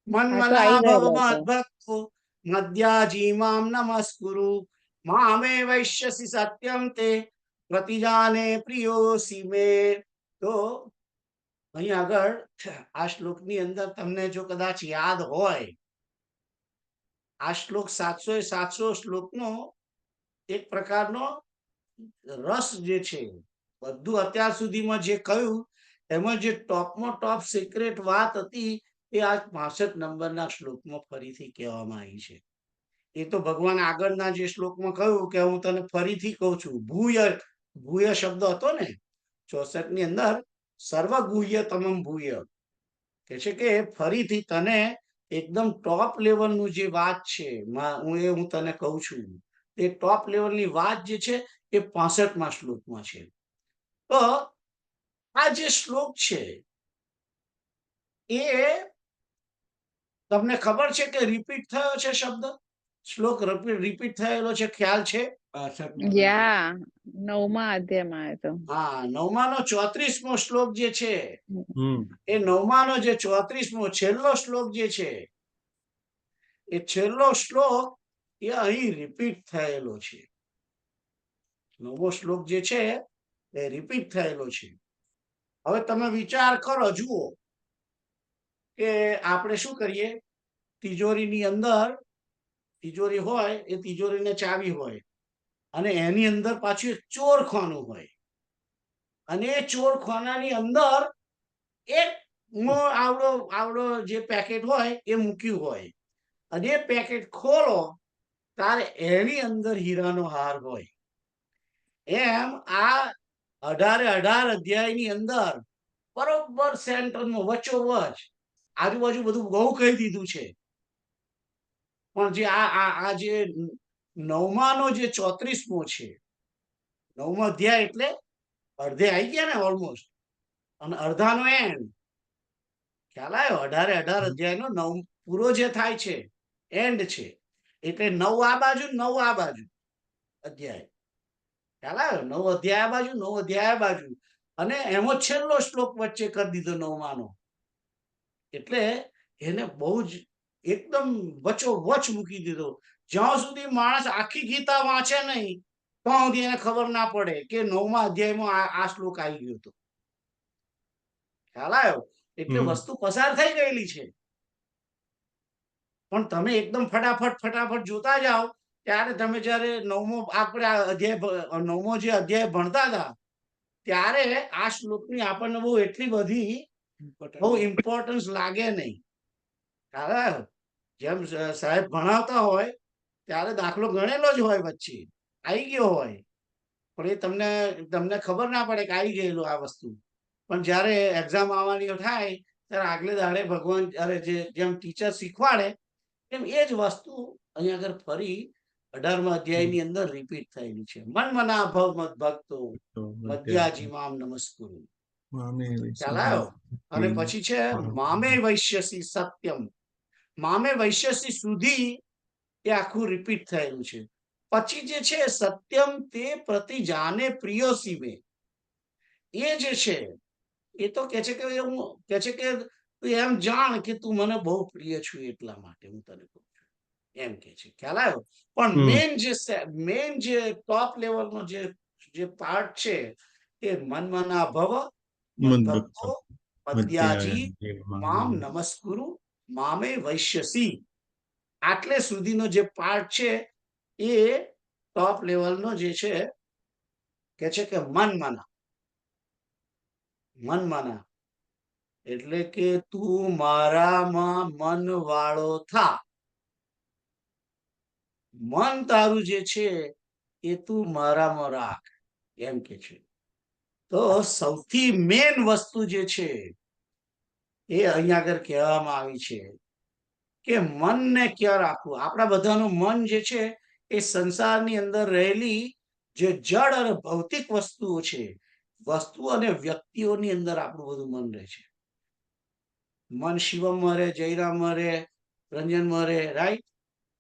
મન્મના ભવ મદ્ભક્તો મધ્યાજી મામ નમસ્કુરુ મામે વૈશ્યસી સત્યમ તે પ્રતિજાને પ્રિયોસી મે. તો અહીં આગળ આ શ્લોકની અંદર તમને જો કદાચ યાદ હોય, આ શ્લોક 700 શ્લોકનો એક પ્રકારનો રસ જે છે, બધું અત્યાર સુધીમાં જે કહ્યું એમાં જે ટોપમાં ટોપ સિક્રેટ વાત હતી એ આ 65 નંબરના શ્લોકમાં ફરીથી કહેવામાં આવી છે. એ તો ભગવાન આગળના જે શ્લોકમાં કહ્યું કે હું તને ફરીથી કહું છું. ભૂય ભૂય શબ્દ હતો ને 64 ની અંદર, સર્વગુહ્ય તમમ ભૂય, કે છે કે ફરીથી તને એકદમ ટોપ લેવલનું જે વાત છે હું તને કહું છું. એ ટોપ લેવલની વાત જે છે એ 65મા શ્લોકમાં છે. તો આ જે શ્લોક છે એ તમને ખબર છે કે રિપીટ થયો છે શબ્દ, શ્લોક રિપીટ થયેલો છે, ખ્યાલ છે? યા 9મા અધ્યાયમાં હતો. હા, 9માનો 34મો શ્લોક જે છે હમ એ 9માનો જે 34મો છેલ્લો શ્લોક જે છે એ છેલ્લો શ્લોક એ અહીં રિપીટ થયેલો છે. 9મો શ્લોક જે છે એ રિપીટ થયેલો છે. હવે તમે વિચાર કરો, જુઓ કે આપણે શું કરીએ, તિજોરીની અંદર તિજોરી હોય, એ તિજોરીને ચાવી હોય અને એની અંદર પાછું એક ચોરખાનું હોય અને એ ચોરખાનાની અંદર એક આવડો આવડો જે પેકેટ હોય એ મૂક્યું હોય અને એ પેકેટ ખોલો ત્યારે એની અંદર હીરાનો હાર હોય. એમ આ 18 અધ્યાયની અંદર બરોબર સેન્ટરમાં વચ્ચોવચ આજુબાજુ બધું બહુ કહી દીધું છે, પણ જે આ જે 9માનો જે 34મો છે, 9મો અધ્યાય એટલે અડધે આવી ગયા ને ઓલમોસ્ટ, અને અડધાનો એન્ડ ખ્યાલ આવ્યો. 18 અધ્યાયનો 9 પૂરો જે થાય છે એન્ડ છે, એટલે 9 આ બાજુ 9 આ બાજુ અધ્યાય, ખ્યાલ આવ્યો? 9 અધ્યાય આ બાજુ 9 અધ્યાય આ બાજુ, અને એમાં છેલ્લો શ્લોક વચ્ચે કરી દીધો 9માનો. એટલે એને બહુ જ એકદમ વચ્ચોવચ મૂકી દીધો. જ્યાં સુધી માણસ આખી ગીતા વાંચે નહીં ત્યાં સુધી એને ખબર ના પડે કે 9મા અધ્યાયમાં આ શ્લોક આવી ગયો હતો. ખ્યાલ આવ્યો? એટલે વસ્તુ પસાર થઈ ગયેલી છે, પણ તમે એકદમ ફટાફટ જોતા જાઓ ત્યારે તમે જયારે 9મો આપણે અધ્યાય 9મો જે અધ્યાય ભણતા હતા ત્યારે આ શ્લોકની આપણને બહુ એટલી બધી બહુ ઇમ્પોર્ટન્સ લાગે નહીં. ખ્યાલ આવ્યો? જેમ સાહેબ ભણાવતા હોય ત્યારે દાખલો ગણેલો જ હોય, વચ્ચે આવી ગયો હોય, પણ એ તમને ખબર ના પડે કે આવી ગયેલું આ વસ્તુ. પણ જ્યારે એક્ઝામ આવવાની થાય ત્યારે આગલે દાડે ભગવાન જેમ ટીચર શીખવાડે એમ એ જ વસ્તુ અહીંયા આગળ ફરી 18મા અધ્યાયની અંદર રિપીટ થયેલી છે. મન મના ભવ મદ ભક્તો મધ્યાજી મામ નમસ્કુરુ. ખ્યાલ આવ્યો? અને પછી છે મામે વૈશ્યસી સત્યમ. મામે વૈશ્યસી સુધી એ આખું રિપીટ થયેલું છે. પછી જે છે સત્યમ તે પ્રતિ જાને પ્રિયોસી મે, એ જે છે એ તો કે છે કે તું એમ જાણ કે તું મને બહુ પ્રિય છું એટલા માટે હું તને કહું છું, એમ કે છે. ખ્યાલ આવ્યો? પણ મેન જે ટોપ લેવલનો જે પાર્ટ છે એ મનમના ભવ મદ્ભક્તો મદ્યાજી મામ નમસ્કુરુ મામે વૈશ્યસી, આટલે સુધીનો જે પાર્ટ છે એ ટોપ લેવલનો જે છે કે છે કે મનમના એટલે કે તું મારામાં મન વાળો થા. મન તારું જે છે એ તું મારામાં રાખ, એમ કે છે. તો સૌથી મેન વસ્તુ જે છે એ અહીંયા આગળ કહેવામાં આવી છે કે મનને ક્યાં રાખવું. આપણા બધાનું મન જે છે એ સંસારની અંદર રહેલી જે જડ અને ભૌતિક વસ્તુઓ છે, વસ્તુ અને વ્યક્તિઓની અંદર આપણું બધું મન રહે છે. મન શિવમમાં રહે, જયરામમાં રહે, રંજનમાં રહે, રાઈટ?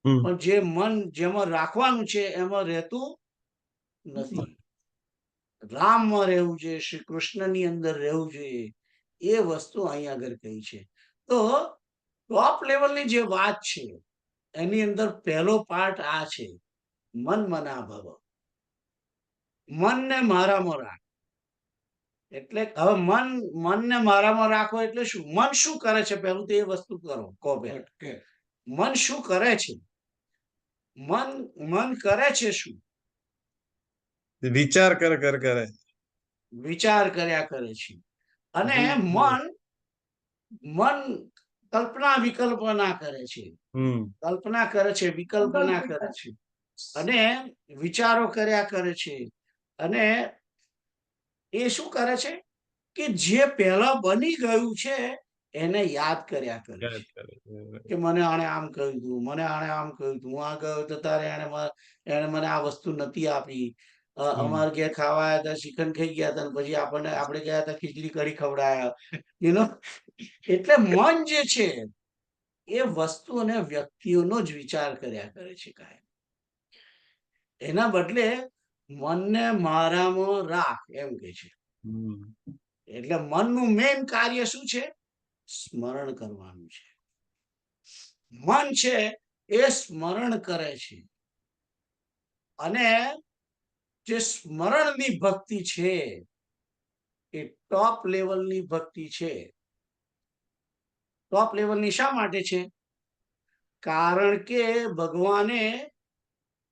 પણ જે મન જેમાં રાખવાનું છે એમાં રહેતું નથી. રામમાં રહેવું જોઈએ, શ્રી કૃષ્ણની અંદર રહેવું જોઈએ, એ વસ્તુ અહીં આગળ કહી છે. તો ટોપ લેવલની જે વાત છે એની અંદર પહેલો પાર્ટ આ છે, મન મના ભવ. મનને મારામાં રાખ. એટલે હવે મનને મારામાં રાખો એટલે શું? મન શું કરે છે પહેલું તો એ વસ્તુ કરો, કહો પહેલા. મન શું કરે છે? મન કરે છે શું? વિચાર કરે વિચાર કર્યા કરે છે. અને હમ. મન કલ્પના વિકલ્પના કરે છે. કલ્પના કરે છે, વિકલ્પના કરે છે, અને વિચારો કર્યા કરે છે. અને એ શું કરે છે કે જે પહેલા બની ગયું છે એને યાદ કર્યા કરે છે કે મને આણે આમ કહ્યું હતું, મને આણે આમ કહ્યું હતું, હું આ ગયો તો તારે એને મને આ વસ્તુ નથી આપી. અમારે ઘેર ખાવા આવ્યા હતા, શ્રીખંડ ખાઈ ગયા હતા, પછી આપણે ગયા હતા ખીચડી કઢી ખવડાયા. એટલે મન જે છે એ વસ્તુ અને વ્યક્તિઓનો જ વિચાર કર્યા કરે છે કાંઈ. એના બદલે મનને મારામાં રાખ એમ કે છે. એટલે મનનું મેઇન કાર્ય શું છે? સ્મરણ કરવાનું છે. મન છે એ સ્મરણ કરે છે. અને જે સ્મરણની ભક્તિ છે એ ટોપ લેવલની ભક્તિ છે. ટોપ લેવલની શા માટે છે? કારણ કે ભગવાને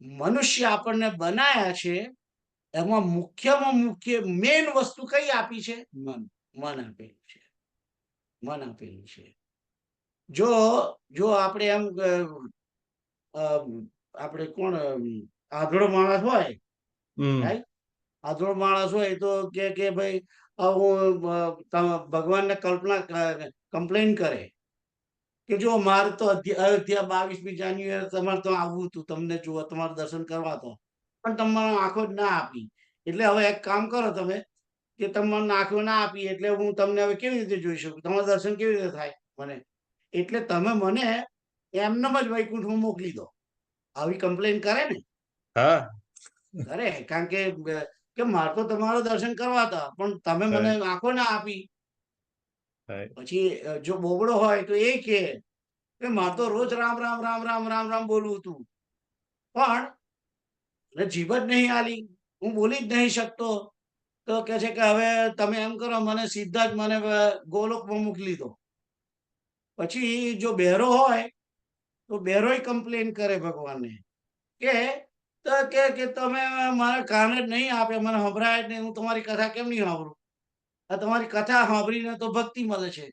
મનુષ્ય આપણને બનાયા છે, એમાં મુખ્યમાં મુખ્ય મેઇન વસ્તુ કઈ આપી છે? મન આપેલું છે. મન આપેલું છે. જો આપણે એમ આપણે કોણ આધળો માણસ હોય, આધળો માણસ હોય તો કે ભાઈ હું ભગવાનને કમ્પ્લેન કરે કે જો મારે તો અયોધ્યા 22મી જાન્યુઆરી તમારે તો આવવું હતું, તમને જોવા, તમારું દર્શન કરવા તો, પણ તમારે આંખો જ ના આપી. એટલે હવે એક કામ કરો તમે કે તમને આંખો ના આપી એટલે હું તમને હવે કેવી રીતે જોઈ શકું, તમારું દર્શન કેવી રીતે થાય મને? એટલે તમે મને એમનેમ જ વૈકુંઠમાં મોકલી દો. આવી કમ્પ્લેન કરે ને? કરે. કારણ કે મારે તો તમારું દર્શન કરવા હતા, પણ તમે મને આંખો ના આપી. પછી જો બોબડો હોય તો એ કે મારે તો રોજ રામ રામ રામ રામ રામ રામ બોલવું હતું, પણ જીભ જ નહીં આલી, હું બોલી જ નહીં શકતો. તો કે છે કે હવે તમે એમ કરો, મને સીધા જ મને ગોલોકમાં મોકલી દો. પછી જો બહેરો હોય તો બહેરોય કમ્પ્લેન કરે ભગવાનને કે તમે મારા કાન જ નહીં આપે, મને સંભળાય જ નહીં, હું તમારી કથા કેમ નહીં સાંભળું? આ તમારી કથા સાંભળીને તો ભક્તિ મળે છે.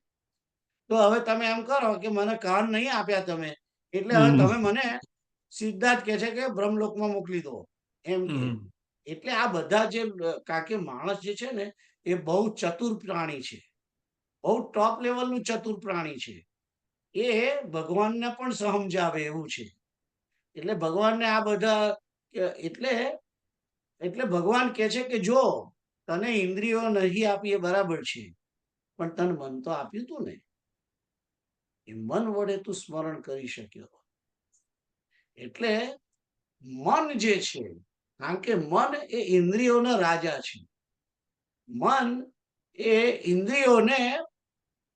તો હવે તમે એમ કરો કે મને કાન નહીં આપ્યા તમે, એટલે હવે તમે મને સીધા જ કે છે કે બ્રહ્મલોકમાં મોકલી દો એમ કે. એટલે આ બધા જે, કારણ કે માણસ જે છે ને એ બહુ ચતુર પ્રાણી છે, બહુ ટોપ લેવલનું ચતુર પ્રાણી છે. એ ભગવાનને પણ સમજાવે એવું છે. એટલે ભગવાનને આ બધા એટલે ભગવાન કહે છે કે જો તને ઇન્દ્રિયો નહીં આપી એ બરાબર છે, પણ તને મન તો આપ્યું તું ને, એ મન વડે તું સ્મરણ કરી શક્યો. એટલે મન જે છે, કારણ કે મન એ ઇન્દ્રિયોના રાજા છે. મન એ ઇન્દ્રિયોને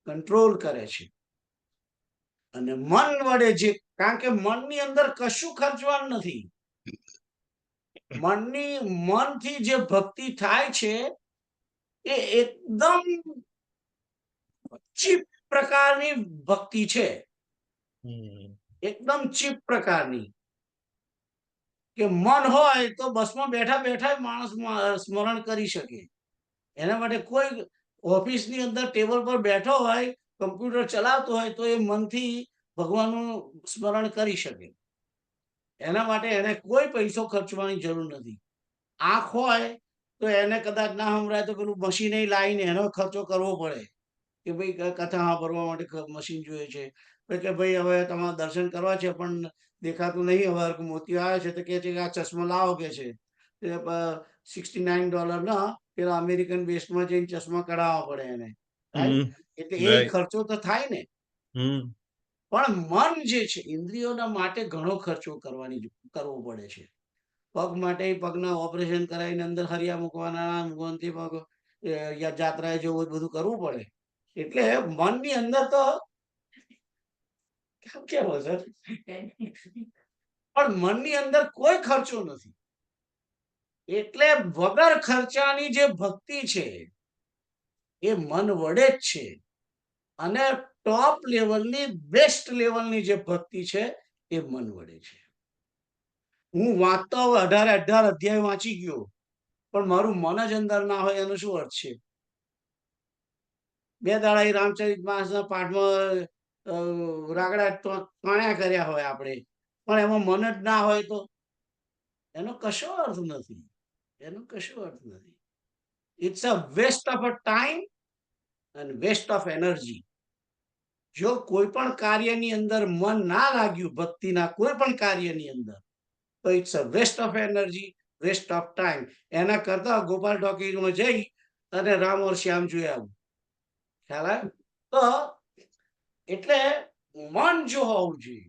કંટ્રોલ કરે છે. અને મન વડે જે, કારણ કે મનની અંદર કશું ખર્ચવાનું નથી. મનથી જે ભક્તિ થાય છે એ એકદમ ચીપ પ્રકારની ભક્તિ છે. એકદમ ચીપ પ્રકારની. કે મન હોય તો બસમાં બેઠા બેઠા માણસ સ્મરણ કરી શકે. એના માટે કોઈ ઓફિસની અંદર ટેબલ પર બેઠો હોય, કમ્પ્યુટર ચલાવતો હોય તો એ મનથી ભગવાનનું સ્મરણ કરી શકે. એના માટે એને કોઈ પૈસો ખર્ચવાની જરૂર નથી. આંખ હોય તો એને કદાચ ના સંભળાય તો પેલું મશીન લાવીને એનો ખર્ચો કરવો પડે કે ભાઈ કથા સાંભળવા માટે મશીન જોઈએ છે. કે ભાઈ હવે તમારે દર્શન કરવા છે પણ દેખાતું નહીં, હવે મોતી આવે છે તો કે છે કે આ ચશ્મા લાવો કે છે. $69 ના પેલા અમેરિકન બેસમાં જઈને ચશ્મા કઢાવવા પડે એને. એટલે એ ખર્ચો તો થાય ને. પણ મન જે છે ઇન્દ્રિયોના માટે ઘણો ખર્ચો કરવો પડે છે. પગ માટે પગના ઓપરેશન કરાવીને અંદર હરિયા મૂકવાના, મૂકવાથી પગ જાત્રાએ જવું, બધું કરવું પડે. એટલે મનની અંદર તો કેવો સર, પણ મનની અંદર કોઈ ખર્ચો નથી. એટલે વગર ખર્ચાની જે ભક્તિ છે એ મન વડે જ છે. અને ટોપ લેવલની, બેસ્ટ લેવલની જે ભક્તિ છે એ મન વડે છે. હું વાંચતો 18 અધ્યાય વાંચી ગયો, પણ મારું મન જ અંદર ના હોય એનો શું અર્થ છે? 2 દાડા એ રામચરિત માનસના પાઠમાં રાગડા તાણ્યા કર્યા હોય આપણે, પણ એમાં મન જ ના હોય તો એનો કશો અર્થ નથી. એનો કશો અર્થ નથી. It's a waste of a time અને વેસ્ટ ઓફ એનર્જી. જો કોઈ પણ કાર્યની અંદર મન ના લાગ્યું, ભક્તિના કોઈ પણ કાર્યની અંદર, તો it's a waste of energy, waste of time. એના કરતા ગોપાલ ટોકીઝમાં જઈ અને રામ ઓર શ્યામ જોઈ આવું. ખ્યાલ આવ્યો? તો એટલે મન જો હોવું જોઈએ.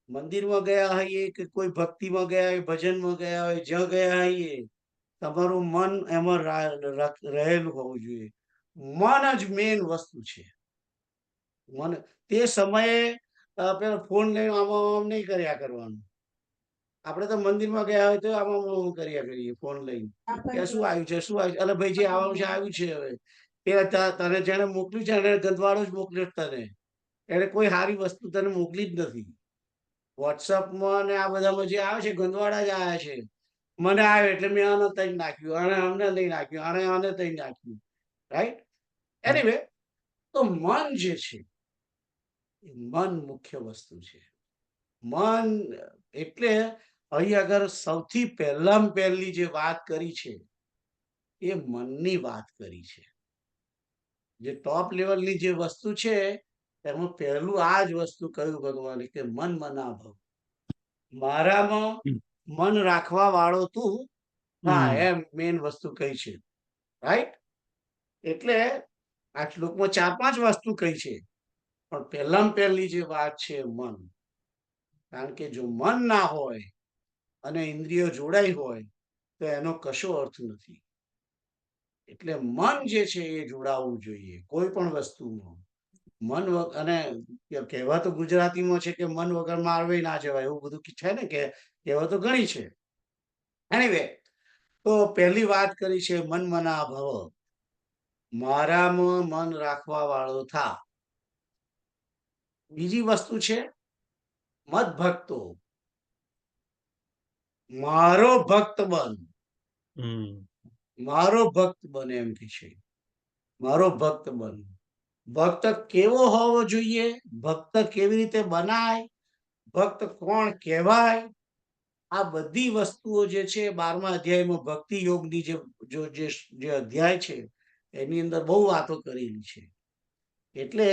મંદિરમાં ગયા હોઈએ કે કોઈ ભક્તિમાં ગયા હોય, ભજનમાં ગયા હોય, જ્યાં ગયા હોઈએ, તમારું મન એમાં રહેલું હોવું જોઈએ. મન જ મેઇન વસ્તુ છે. મન તે સમયે પેલો ફોન લઈને આમ નહીં કર્યા કરવાનું. આપણે તો મંદિરમાં ગયા હોય તો આમ કર્યા કરીએ ફોન લઈને, કે શું આવ્યું છે, શું આવ્યું છે, અલે ભાઈ જે આવવાનું છે આવ્યું છે. હવે પેલા તને જેને મોકલ્યું છે એને ગંદવાળો જ મોકલ્યો તને. એને કોઈ સારી વસ્તુ તને મોકલી જ નથી. વોટ્સઅપમાં ને આ બધામાં જે આવે છે ગંદવાડા જ આવ્યા છે. મને આવ્યો એટલે મેં આને તઈ નાખ્યું, આને અમને નહીં નાખ્યું, આને આને તઈ નાખ્યું. રાઈટ? એનીવે, તો મન જે છે એ મન મુખ્ય વસ્તુ છે. મન એટલે અહીં આગળ સૌથી પહેલી જે વાત કરી છે એ મનની વાત કરી છે. જે ટોપ લેવલની જે વસ્તુ છે એમાં પહેલું આ જ વસ્તુ કહ્યું ભગવાને કે મન મના ભવ. મારામાં મન રાખવા વાળો તું હા, એમ મેઇન વસ્તુ કઈ છે. રાઈટ? એટલે આ શ્લોકમાં 4-5 વસ્તુ કઈ છે, પણ પહેલી જે વાત છે મન. કારણ કે જો મન ના હોય અને ઇન્દ્રિયો જોડાઈ હોય તો એનો કશો અર્થ નથી. એટલે મન જે છે એ જોડાવવું જોઈએ કોઈ પણ વસ્તુમાં. મન અને કહેવાતો ગુજરાતીમાં છે કે મન વગર મારવે ના જવાય, એવું બધું છે ને, કે કહેવાતો ઘણી છે. એનીવે, તો પહેલી વાત કરી છે મન મના ભવ. મારામાં મન રાખવા વાળો થા. બીજી વસ્તુ છે મદ ભક્તો. મારો ભક્ત બન. મારો ભક્ત બન એમ કે છે. મારો ભક્ત બન. ભક્ત કેવો હોવો જોઈએ, ભક્ત કેવી રીતે બનાય, ભક્ત કોણ કહેવાય, આ બધી વસ્તુઓ જે છે 12મા અધ્યાયમાં ભક્તિ યોગની જે અધ્યાય છે એની અંદર બહુ વાતો કરેલી છે. એટલે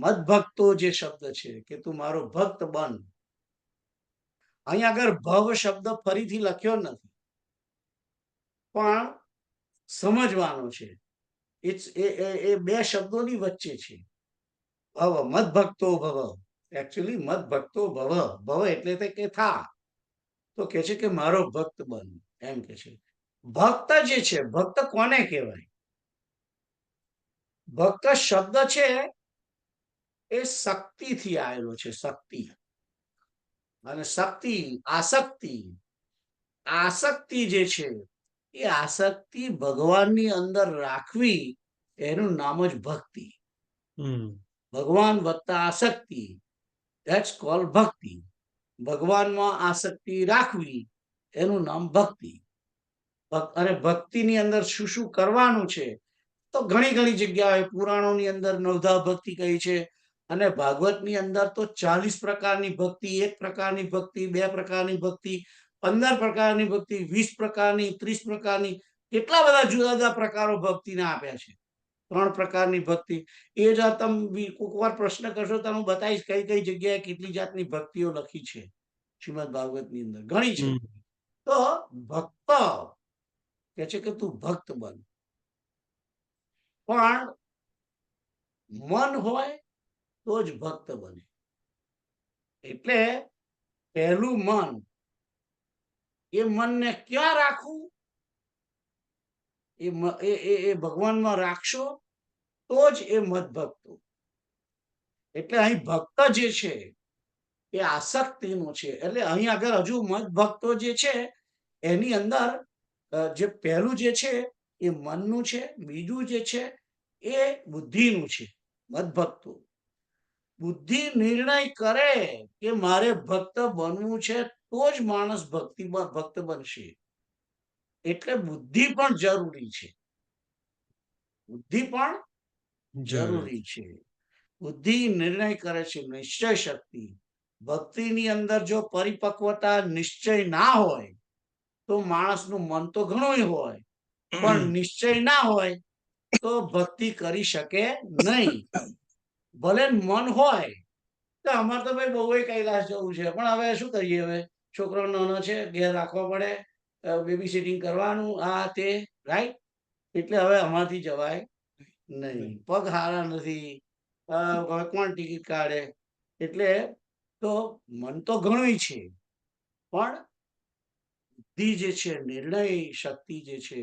મદભક્તો જે શબ્દ છે કે તું મારો ભક્ત બન. અહીંયા આગળ ભવ શબ્દ ફરીથી લખ્યો નથી, પણ સમજવાનો છે. એ બે શબ્દોની વચ્ચે છે. ભવ, મદભક્તો ભવ. એકચ્યુઅલી મદભક્તો ભવ. ભવ એટલે કે થા. તો કે છે કે મારો ભક્ત બન, એમ કે છે. ભક્ત જે છે, ભક્ત કોને કહેવાય? ભક્ત શબ્દ છે એ શક્તિથી આવેલો છે. શક્તિ અને શક્તિ, આસક્તિ. આસક્તિ જે છે એ આસક્તિ ભગવાનની અંદર રાખવી, એનું નામ જ ભક્તિ. ભગવાન વત્તા આસક્તિ, ધેટ્સ કોલ્ડ ભક્તિ. ભગવાનમાં આસક્તિ રાખવી એનું નામ ભક્તિ. અને ભક્તિની અંદર શું શું કરવાનું છે તો ઘણી જગ્યાએ પુરાણોની અંદર નવધા ભક્તિ કહી છે, અને ભાગવતની અંદર તો 40 પ્રકારની ભક્તિ, 1 પ્રકારની ભક્તિ, 2 પ્રકારની ભક્તિ, 15 પ્રકારની ભક્તિ, 20 પ્રકારની, 30 પ્રકારની, કેટલા બધા જુદા જુદા પ્રકારો ભક્તિના આપ્યા છે. 3 પ્રકારની ભક્તિ. એ જ તમે કોઈક વાર પ્રશ્ન કરશો તો હું બતાવીશ કઈ કઈ જગ્યાએ કેટલી જાતની ભક્તિઓ લખી છે શ્રીમદ ભાગવતની અંદર. ઘણી છે. તો ભક્ત કે છે કે તું ભક્ત બન. પણ મન હોય તો જ ભક્ત બને. એટલે પહેલું મન, એ મનને ક્યાં રાખવું? એ ભગવાનમાં રાખશો તો જ એ મદભક્તો. એટલે અહીં ભક્ત જે છે એ આસક્તિનો છે. એટલે અહીં આગળ હજુ મદભક્તો જે છે એની અંદર જે પહેલું જે છે એ મનનું છે, બીજું જે છે એ બુદ્ધિનું છે. મદભક્તો બુદ્ધિ નિર્ણય કરે કે મારે ભક્ત બનવું છે તો જ માણસ ભક્ત બનશે. એટલે બુદ્ધિ પણ જરૂરી છે. બુદ્ધિ પણ જરૂરી છે. બુદ્ધિ નિર્ણય કરે છે, નિશ્ચય શક્તિ. ભક્તિની અંદર જો પરિપક્વતા નિશ્ચય ના હોય તો માણસનું મન તો ઘણું હોય, પણ નિશ્ચય ના હોય તો ભક્તિ કરી શકે નહીં. ભલે મન હોય તો અમારે તો ભાઈ બહુ કૈલાસ જવું છે, પણ હવે શું કરીએ? હવે છોકરો નાનો છે, ઘેર રાખવો પડે, બેબી સિટિંગ કરવાનું, આ તે, રાઈટ. એટલે હવે અમારથી જવાય નહીં. પગ હારા નથી, હવે કોણ ટિકિટ કાઢે? એટલે તો મન તો ઘણું છે, પણ બુદ્ધિ જે છે, નિર્ણય શક્તિ જે છે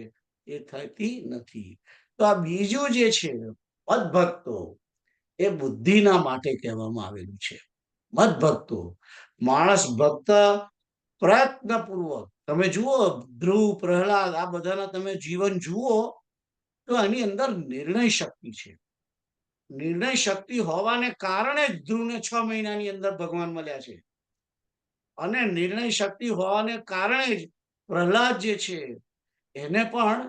એ થતી નથી. તો આ બીજું જે છે, મદભક્તો, એ બુદ્ધિના માટે કહેવામાં આવેલું છે. મદભક્તો, માણસ ભક્ત પ્રયત્નપૂર્વક, તમે જુઓ ધ્રુવ, પ્રહલાદ, આ બધાના તમે જીવન જુઓ તો એની અંદર નિર્ણય શક્તિ છે. નિર્ણય શક્તિ હોવાને કારણે જ ધ્રુવને 6 મહિનાની અંદર ભગવાન મળ્યા છે. અને નિર્ણય શક્તિ હોવાને કારણે જ પ્રહલાદ જે છે એને પણ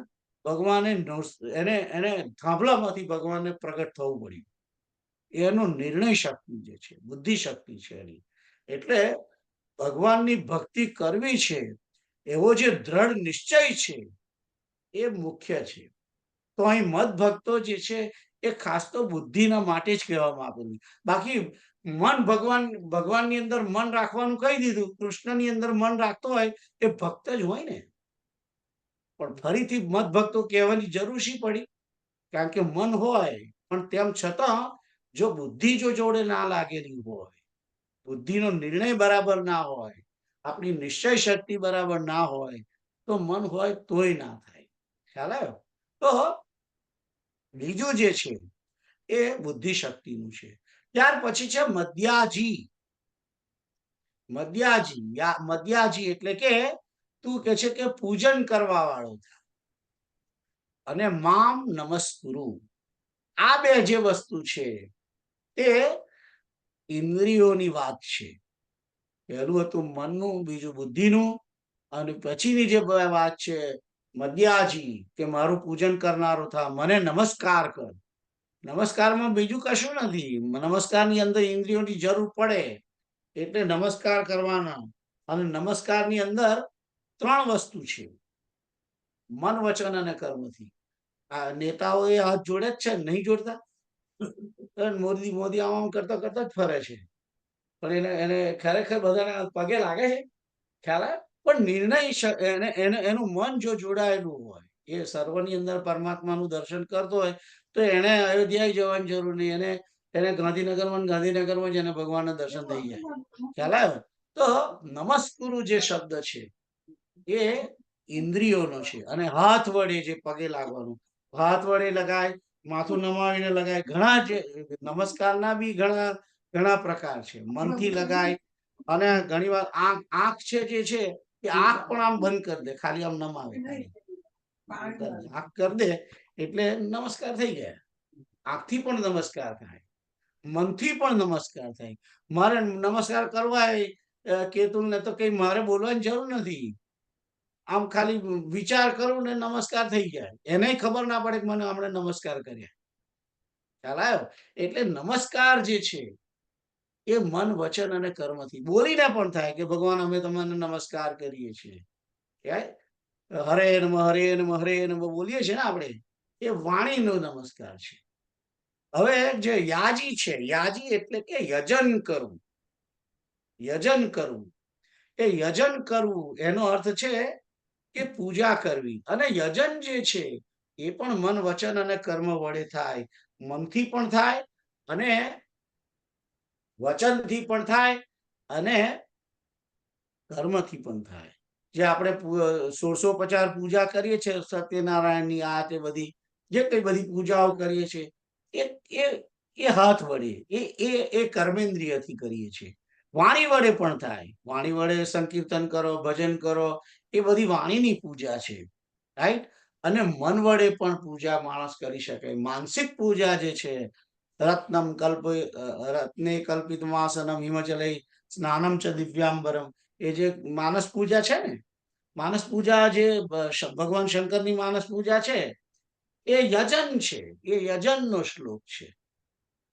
ભગવાને એને થાંભલામાંથી ભગવાનને પ્રગટ થવું પડ્યું. એનો નિર્ણય શક્તિ જે છે, બુદ્ધિ શક્તિ છે એની. એટલે ભગવાનની ભક્તિ કરવી છે એવો જે દ્રઢ નિશ્ચય છે એ મુખ્ય છે. તો અહીં મદભક્તો જે છે એ ખાસ તો બુદ્ધિના માટે જ કહેવામાં આવેલું. બાકી મન ભગવાનની અંદર મન રાખવાનું કહી દીધું. કૃષ્ણની અંદર મન રાખતો હોય એ ભક્ત જ હોય ને. પણ ફરીથી મદભક્તો કહેવાની જરૂર શી પડી? કારણ કે મન હોય, પણ તેમ છતાં જો બુદ્ધિ જોડે ના લાગેલી હોય, બુદ્ધિનો નિર્ણય બરાબર ના હોય, આપણી નિશ્ચય શક્તિ બરાબર ના હોય, તો મન હોય તોય ના થાય. ખ્યાલ આવ્યો? તો બીજું જે છે એ બુદ્ધિ શક્તિનું છે. ત્યાર પછી છે મધ્યાજી. મધ્યાજી એટલે કે તું કે છે કે પૂજન કરવા વાળો અને મામ નમસ્કુરુ. આ બે જે વસ્તુ છે તે ઇન્દ્રિયોની વાત છે. પહેલું હતું મનનું, બીજું બુદ્ધિનું, અને પછીની જે વાત છે મધ્યાજી, કે મારું પૂજન કરનારો થા, મને નમસ્કાર કર. નમસ્કારમાં બીજું કશું નથી. નમસ્કારની અંદર ઇન્દ્રિયોની જરૂર પડે એટલે નમસ્કાર કરવાના. અને નમસ્કારની અંદર 3 વસ્તુ છે, મન, વચન અને કર્મથી. આ નેતાઓ એ હાથ જોડે જ છે, નહીં જોડતા? મોદી આમ કરતા કરતા જ ફરે છે, પણ એને ખરેખર બધાને પગે લાગે છે. ખ્યાલ આવે? પણ નિર્ણય એનું મન જો જોડાયેલું હોય, એ સર્વની અંદર પરમાત્માનું દર્શન કરતો હોય, તો એને અયોધ્યા જવાની જરૂર નહીં. એને ગાંધીનગરમાં જ એને ભગવાનના દર્શન થઈ જાય. ખ્યાલ આવે? તો નમસ્કુરુ જે શબ્દ છે એ ઇન્દ્રિયોનો છે. અને હાથ વડે જે પગે લાગવાનું, હાથ વડે લગાય, માથું નમાવીને લગાય. ઘણા જે નમસ્કારના બી ઘણા પ્રકાર છે. મનથી લગાય, અને ઘણી વાર આંખ છે જે છે એ આંખ પણ આમ બંધ કરી દે, ખાલી આમ નમાવે, આંખ કરી દે એટલે નમસ્કાર થઈ ગયા. આંખથી પણ નમસ્કાર થાય, મનથી પણ નમસ્કાર થાય. મારે નમસ્કાર કરવા કેતુલને તો કઈ મારે બોલવાની જરૂર નથી. આમ ખાલી વિચાર કરું ને નમસ્કાર થઈ જાય. એને ખબર ના પડે કે મને હમણાં નમસ્કાર કર્યા. ખ્યાલ આવ્યો? એટલે નમસ્કાર જે છે એ મન, વચન અને કર્મથી. બોલીને પણ થાય કે ભગવાન અમે તમને નમસ્કાર કરીએ છીએ. હરે નમઃ, હરે નમઃ, હરે નમઃ બોલીએ છીએ ને આપણે, એ વાણીનો નમસ્કાર છે. હવે જે યાજી છે, યાજી એટલે કે યજન કરવું. યજન કરવું, એ યજન કરવું એનો અર્થ છે કે પૂજા કરવી. અને યજન જે છે એ પણ મન, વચન અને કર્મ વડે થાય. મનથી પણ થાય, અને વચનથી પણ થાય, અને કર્મથી પણ થાય. જે આપણે 1650 પૂજા કરીએ છીએ સત્યનારાયણની, આ તે બધી જે કઈ બધી પૂજાઓ કરીએ છીએ એ હાથ વડે, એ કર્મેન્દ્રિયથી કરીએ છીએ. વાણી વડે પણ થાય. વાણી વડે સંકીર્તન કરો, ભજન કરો, એ બધી વાણીની પૂજા છે, રાઈટ? અને મન વડે પણ પૂજા માણસ કરી શકે. માનસિક પૂજા જે છે, રત્ને કલ્પિત માસનમ હિમચલે સ્નાનમ ચ દિવ્યાંબરમ, એ જે માનસ પૂજા છે ને, માનસ પૂજા જે ભગવાન શંકરની માનસ પૂજા છે એ યજન છે, એ યજનનો શ્લોક છે,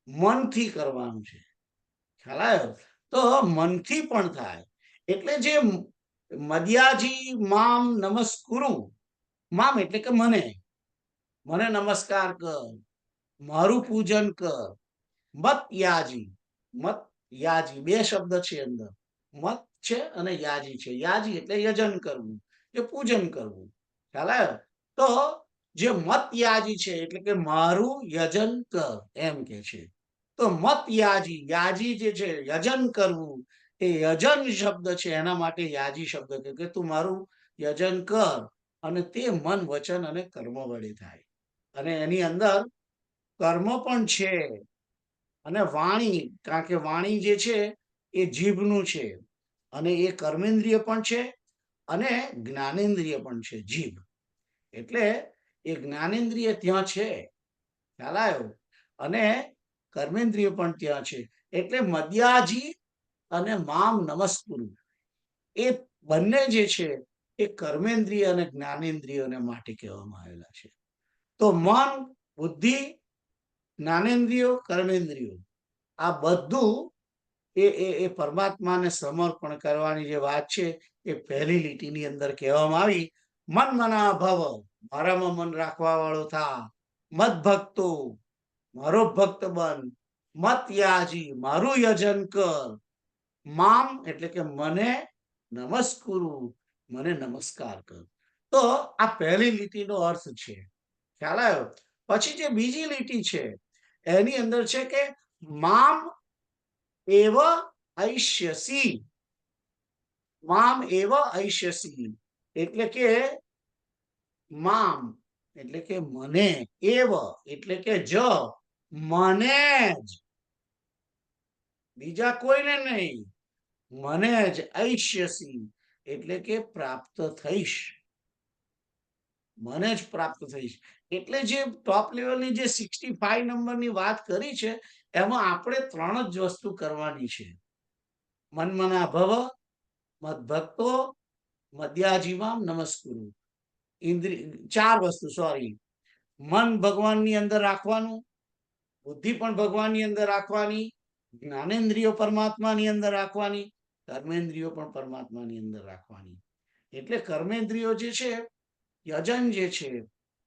મનથી કરવાનું છે. ખ્યાલ આવ્યો? તો મનથી પણ થાય. એટલે જે મદ્યાજી મામ નમસ્કુરુ, મામ એટલે કે મને નમસ્કાર કર, મારું પૂજન કર. મત યાજી, મત યાજી બે શબ્દ છે અંદર, મત છે અને યાજી છે. યાજી એટલે યજન કરવું, કે પૂજન કરવું. ખ્યાલ આવ્યો? તો જે મત યાજી છે એટલે કે મારું યજન કર એમ કે છે. તો મત યાજી, યાજી જે છે યજન કરવું, એ યજન શબ્દ છે એના માટે યાજી શબ્દ કે તું મારું યજન કર, અને તે મન વચન અને કર્મ વડે થાય. અને એની અંદર કર્મ પણ છે અને વાણી, કારણ કે વાણી જે છે એ જીભનું છે, અને એ કર્મેન્દ્રિય પણ છે અને જ્ઞાનેન્દ્રિય પણ છે જીભ. એટલે એ જ્ઞાનેન્દ્રિય ત્યાં છે, ખ્યાલ આવ્યો? અને કર્મેન્દ્રિય પણ ત્યાં છે. એટલે મદ્યાજી અને મામ નમસ્કુરુ, એ બંને જે છે એ કર્મેન્દ્રિય અને જ્ઞાનેન્દ્રિયોને માટે કહેવામાં આવેલા છે. તો મન, બુદ્ધિ, જ્ઞાનેન્દ્રિયો, કર્મેન્દ્રિયો, આ બધું એ પરમાત્માને સમર્પણ કરવાની જે વાત છે એ પહેલી લીટીની અંદર કહેવામાં આવી. મન મના ભવ, મારામાં મન રાખવા વાળો થા. મત ભક્તો, મારો ભક્ત બન. મત યાજી, મારું યજન કર. મામ એટલે કે મને, નમસ્કુરુ, મને નમસ્કાર કર. તો આ પહેલી લીટીનો અર્થ છે. ખ્યાલ આવ્યો? પછી જે બીજી લીટી છે એની અંદર છે કે મામ એવ ઐષ્યસી, મામ એવ ઐષ્યસી એટલે કે મામ એટલે કે મને, એવ એટલે કે મને જ, બીજા કોઈને નહીં, મને જ. ઐષ્યસી એટલે કે પ્રાપ્ત થઈશ, મને જ પ્રાપ્ત થઈશ. એટલે જે ટોપ લેવલની જે 65 નંબરની વાત કરી છે એમાં આપણે 3 જ વસ્તુ કરવાની છે. મનમના ભવ, મદભક્તો, મદ્યાજીવામ નમસ્કુરુ. 4 વસ્તુ, સોરી. મન ભગવાનની અંદર રાખવાનું, બુદ્ધિ પણ ભગવાનની અંદર રાખવાની, જ્ઞાનેન્દ્રિયો પરમાત્માની અંદર રાખવાની, કર્મેન્દ્રિયો પણ પરમાત્માની અંદર રાખવાની. એટલે કર્મેન્દ્રિયો જે છે, યજન જે છે,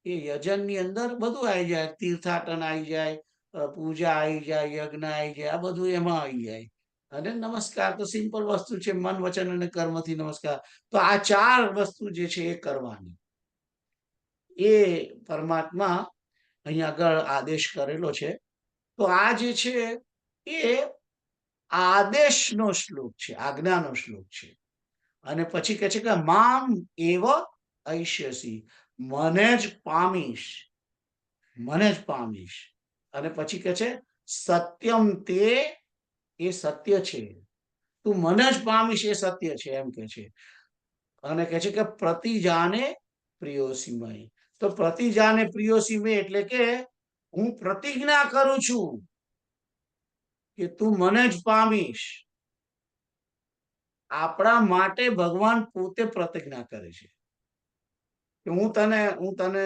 એ યજનની અંદર બધું આવી જાય. તીર્થાટન આવી જાય, પૂજા આવી જાય, યજ્ઞ આવી જાય, આ બધું એમાં આવી જાય. અને નમસ્કાર તો સિમ્પલ વસ્તુ છે, મન વચન અને કર્મથી નમસ્કાર. તો આ 4 વસ્તુ જે છે એ કરવાની. એ પરમાત્મા અહીંયા આગળ આદેશ કરેલો છે. તો આ જે છે એ આદેશનો શ્લોક છે, આજ્ઞાનો શ્લોક છે. અને પછી કહે છે કે મામ એવ ઐષ્યસી, મને જ પામીશ, મને જ પામીશ. અને પછી કહે છે સત્યમ તે, એ સત્ય છે, તું મને જ પામીશ એ સત્ય છે એમ કે છે. અને કહે છે કે પ્રતિજાને પ્રિયોસીમય. તો પ્રતિજાને પ્રિયોસીમય એટલે કે હું પ્રતિજ્ઞા કરું છું કે તું મને જ પામીશ. આપણા માટે ભગવાન પોતે પ્રતિજ્ઞા કરે છે કે હું તને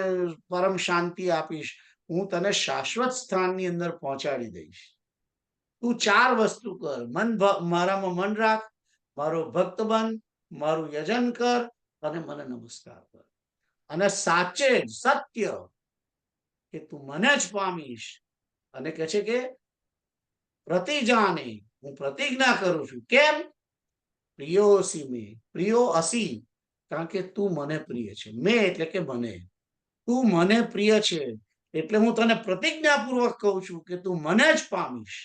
પરમ શાંતિ આપીશ, હું તને શાશ્વત સ્થાનની અંદર પહોંચાડી દઈશ. તું 4 વસ્તુ કર. મારામાં મન રાખ, મારો ભક્ત બન, મારું યજન કર અને મને નમસ્કાર કર. અને સાચે જ સત્ય કે તું મને જ પામીશ. અને કહે છે કે પ્રતિજાને, હું પ્રતિજ્ઞા કરું છું. કેમ? પ્રિયોસી મે, પ્રિયો અસી, કારણ કે તું મને પ્રિય છે. મે એટલે કે મને, તું મને પ્રિય છે એટલે હું તને પ્રતિજ્ઞાપૂર્વક કહું છું કે તું મને જ પામીશ,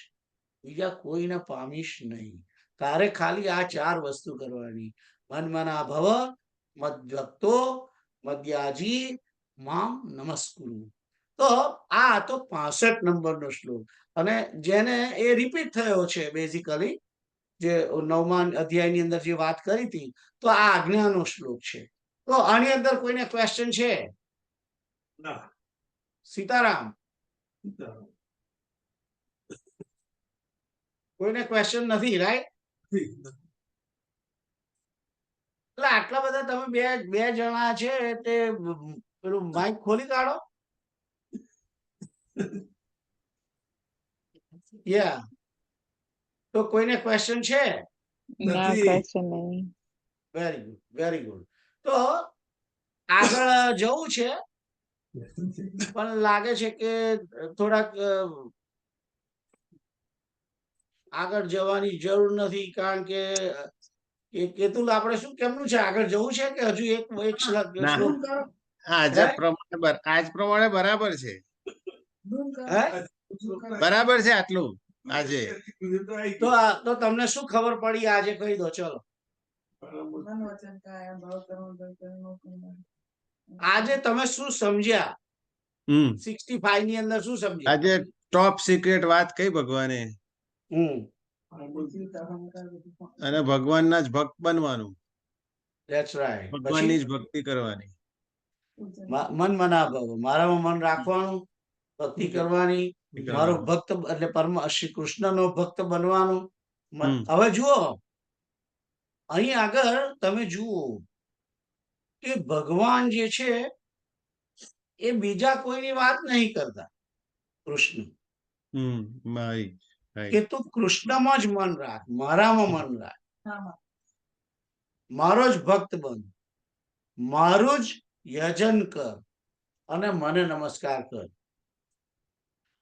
બીજા કોઈને પામીશ નહીં. તારે ખાલી આ 4 વસ્તુ કરવાની. મનમના ભવ, મદ્ભક્તો, મદ્યાજી, મામ નમસ્કુરુ. તો આ તો 65 નંબરનો શ્લોક. અને જેને એ રિપીટ થયો છે બેઝિકલી, જે 9મા અધ્યાયની અંદર જે વાત કરી હતી, તો આ આજ્ઞાનો શ્લોક છે. તો આની અંદર કોઈને ક્વેશ્ચન છે? ના. સીતારામ, કોઈને ક્વેશ્ચન નથી, રાઈટ? એટલે આટલા બધા તમે બે જણા છે તે પેલું માઇક ખોલી કાઢો. યા તો કોઈને ક્વેશ્ચન છે? ના question નહીં. Very good, very good. તો આગળ જવું છે, પણ લાગે છે કે થોડાક આગળ જવાની જરૂર નથી, કારણ કે કેતુલ આપણે શું કેમનું છે, આગળ જવું છે કે હજુ એક શ્લોક? ના. ધૂમ કરો, આજે હે? પ્રમાણે આજ પ્રમાણે બરાબર છે, ધૂમ કરો. હે? બરાબર છે આટલું આજે. તો તમને શું ખબર પડી આજે કહી દો ચલો. મન વચન કાયા ભાવ કર્મ દર્શનનો પુણ્ય. આજે તમે શું સમજ્યા? હમ 65 ની અંદર શું સમજ્યા? આજે ટોપ સિક્રેટ વાત કઈ ભગવાને, જીવતા અહંકાર બધું. અને ભગવાનના જ ભક્ત બનવાનું, ધેટ્સ રાઈટ. ભગવાનની પછી જ ભક્તિ કરવાની. મન મના ભવ, મારામાં મન રાખવાનું, ભક્તિ કરવાની, મારો ભક્ત એટલે પરમ શ્રી કૃષ્ણનો ભક્ત બનવાનું. હવે જુઓ, અહીં આગળ તમે જુઓ કે ભગવાન જે છે એ બીજા કોઈની વાત નહીં કરતા. કૃષ્ણ ભાઈ કે તું કૃષ્ણમાં જ મન રાખ, મારામાં મન રાખ, હા, હા. મારો જ ભક્ત બન, મારું જ યજન કર અને મને નમસ્કાર કર.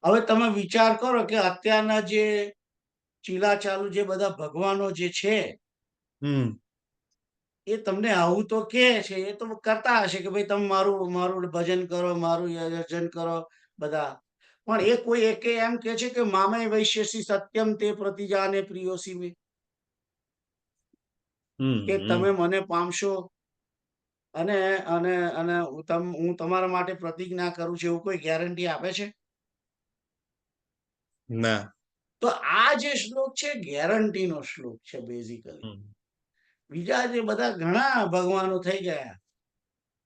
હવે તમે વિચાર કરો કે અત્યારના જે ચીલાચાલુ જે બધા ભગવાનો જે છે એ તમને આવું તો કે છે, એ તો કરતા હશે કે ભાઈ તમે મારું મારું ભજન કરો, મારું યજન કરો બધા, પણ એ કોઈ એકે એમ કે છે કે મામે વૈશ્યસી સત્યમ તે પ્રતિજાને પ્રિયોસી મે, કે તમે મને પામશો અને અને અને હું તમારા માટે પ્રતિજ્ઞા કરું છું, એવું કોઈ ગેરંટી આપે છે? ના. તો આ જે શ્લોક છે ગેરંટી નો શ્લોક છે બેઝિકલી. બીજા જે બધા ઘણા ભગવાનો થઈ ગયા,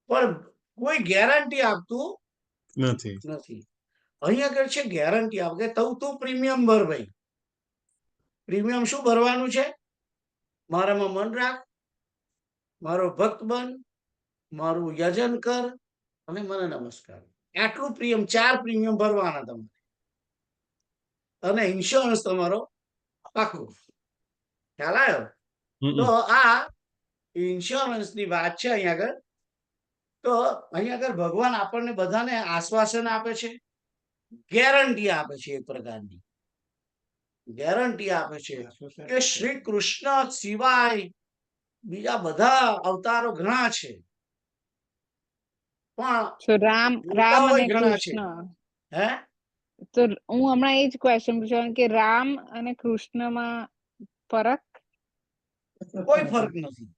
પણ કોઈ ગેરંટી આપતું નથી. અહીંયા આગળ છે ગેરંટી આપે કે તું પ્રીમિયમ ભર ભાઈ. પ્રીમિયમ શું ભરવાનું છે? મારામાં મન રાખ, મારો ભક્ત બન, મારું યજન કર અને મને નમસ્કાર. આટલું પ્રીમિયમ, 4 પ્રીમિયમ ભરવાના તમારે, અને ઇન્સ્યોરન્સ તમારો પાકો. ખ્યાલ આવ્યો? તો આ ઇન્સ્યોરન્સ ની વાત છે અહીંયા આગળ. તો અહીંયા આગળ ભગવાન આપણને બધાને આશ્વાસન આપે છે, ગેરંટી આપે છે, એક પ્રકારની ગેરંટી આપે છે કે શ્રી કૃષ્ણ સિવાય બીજા બધા અવતારો ઘણા છે, પણ So રામ દેવતાઓ અને ઘણા છે. કૃષ્ણ. હે? તો હું હમણાં એ જ ક્વેશ્ચન પૂછવાનું કે રામ અને કૃષ્ણમાં ફરક? કોઈ ફરક નથી,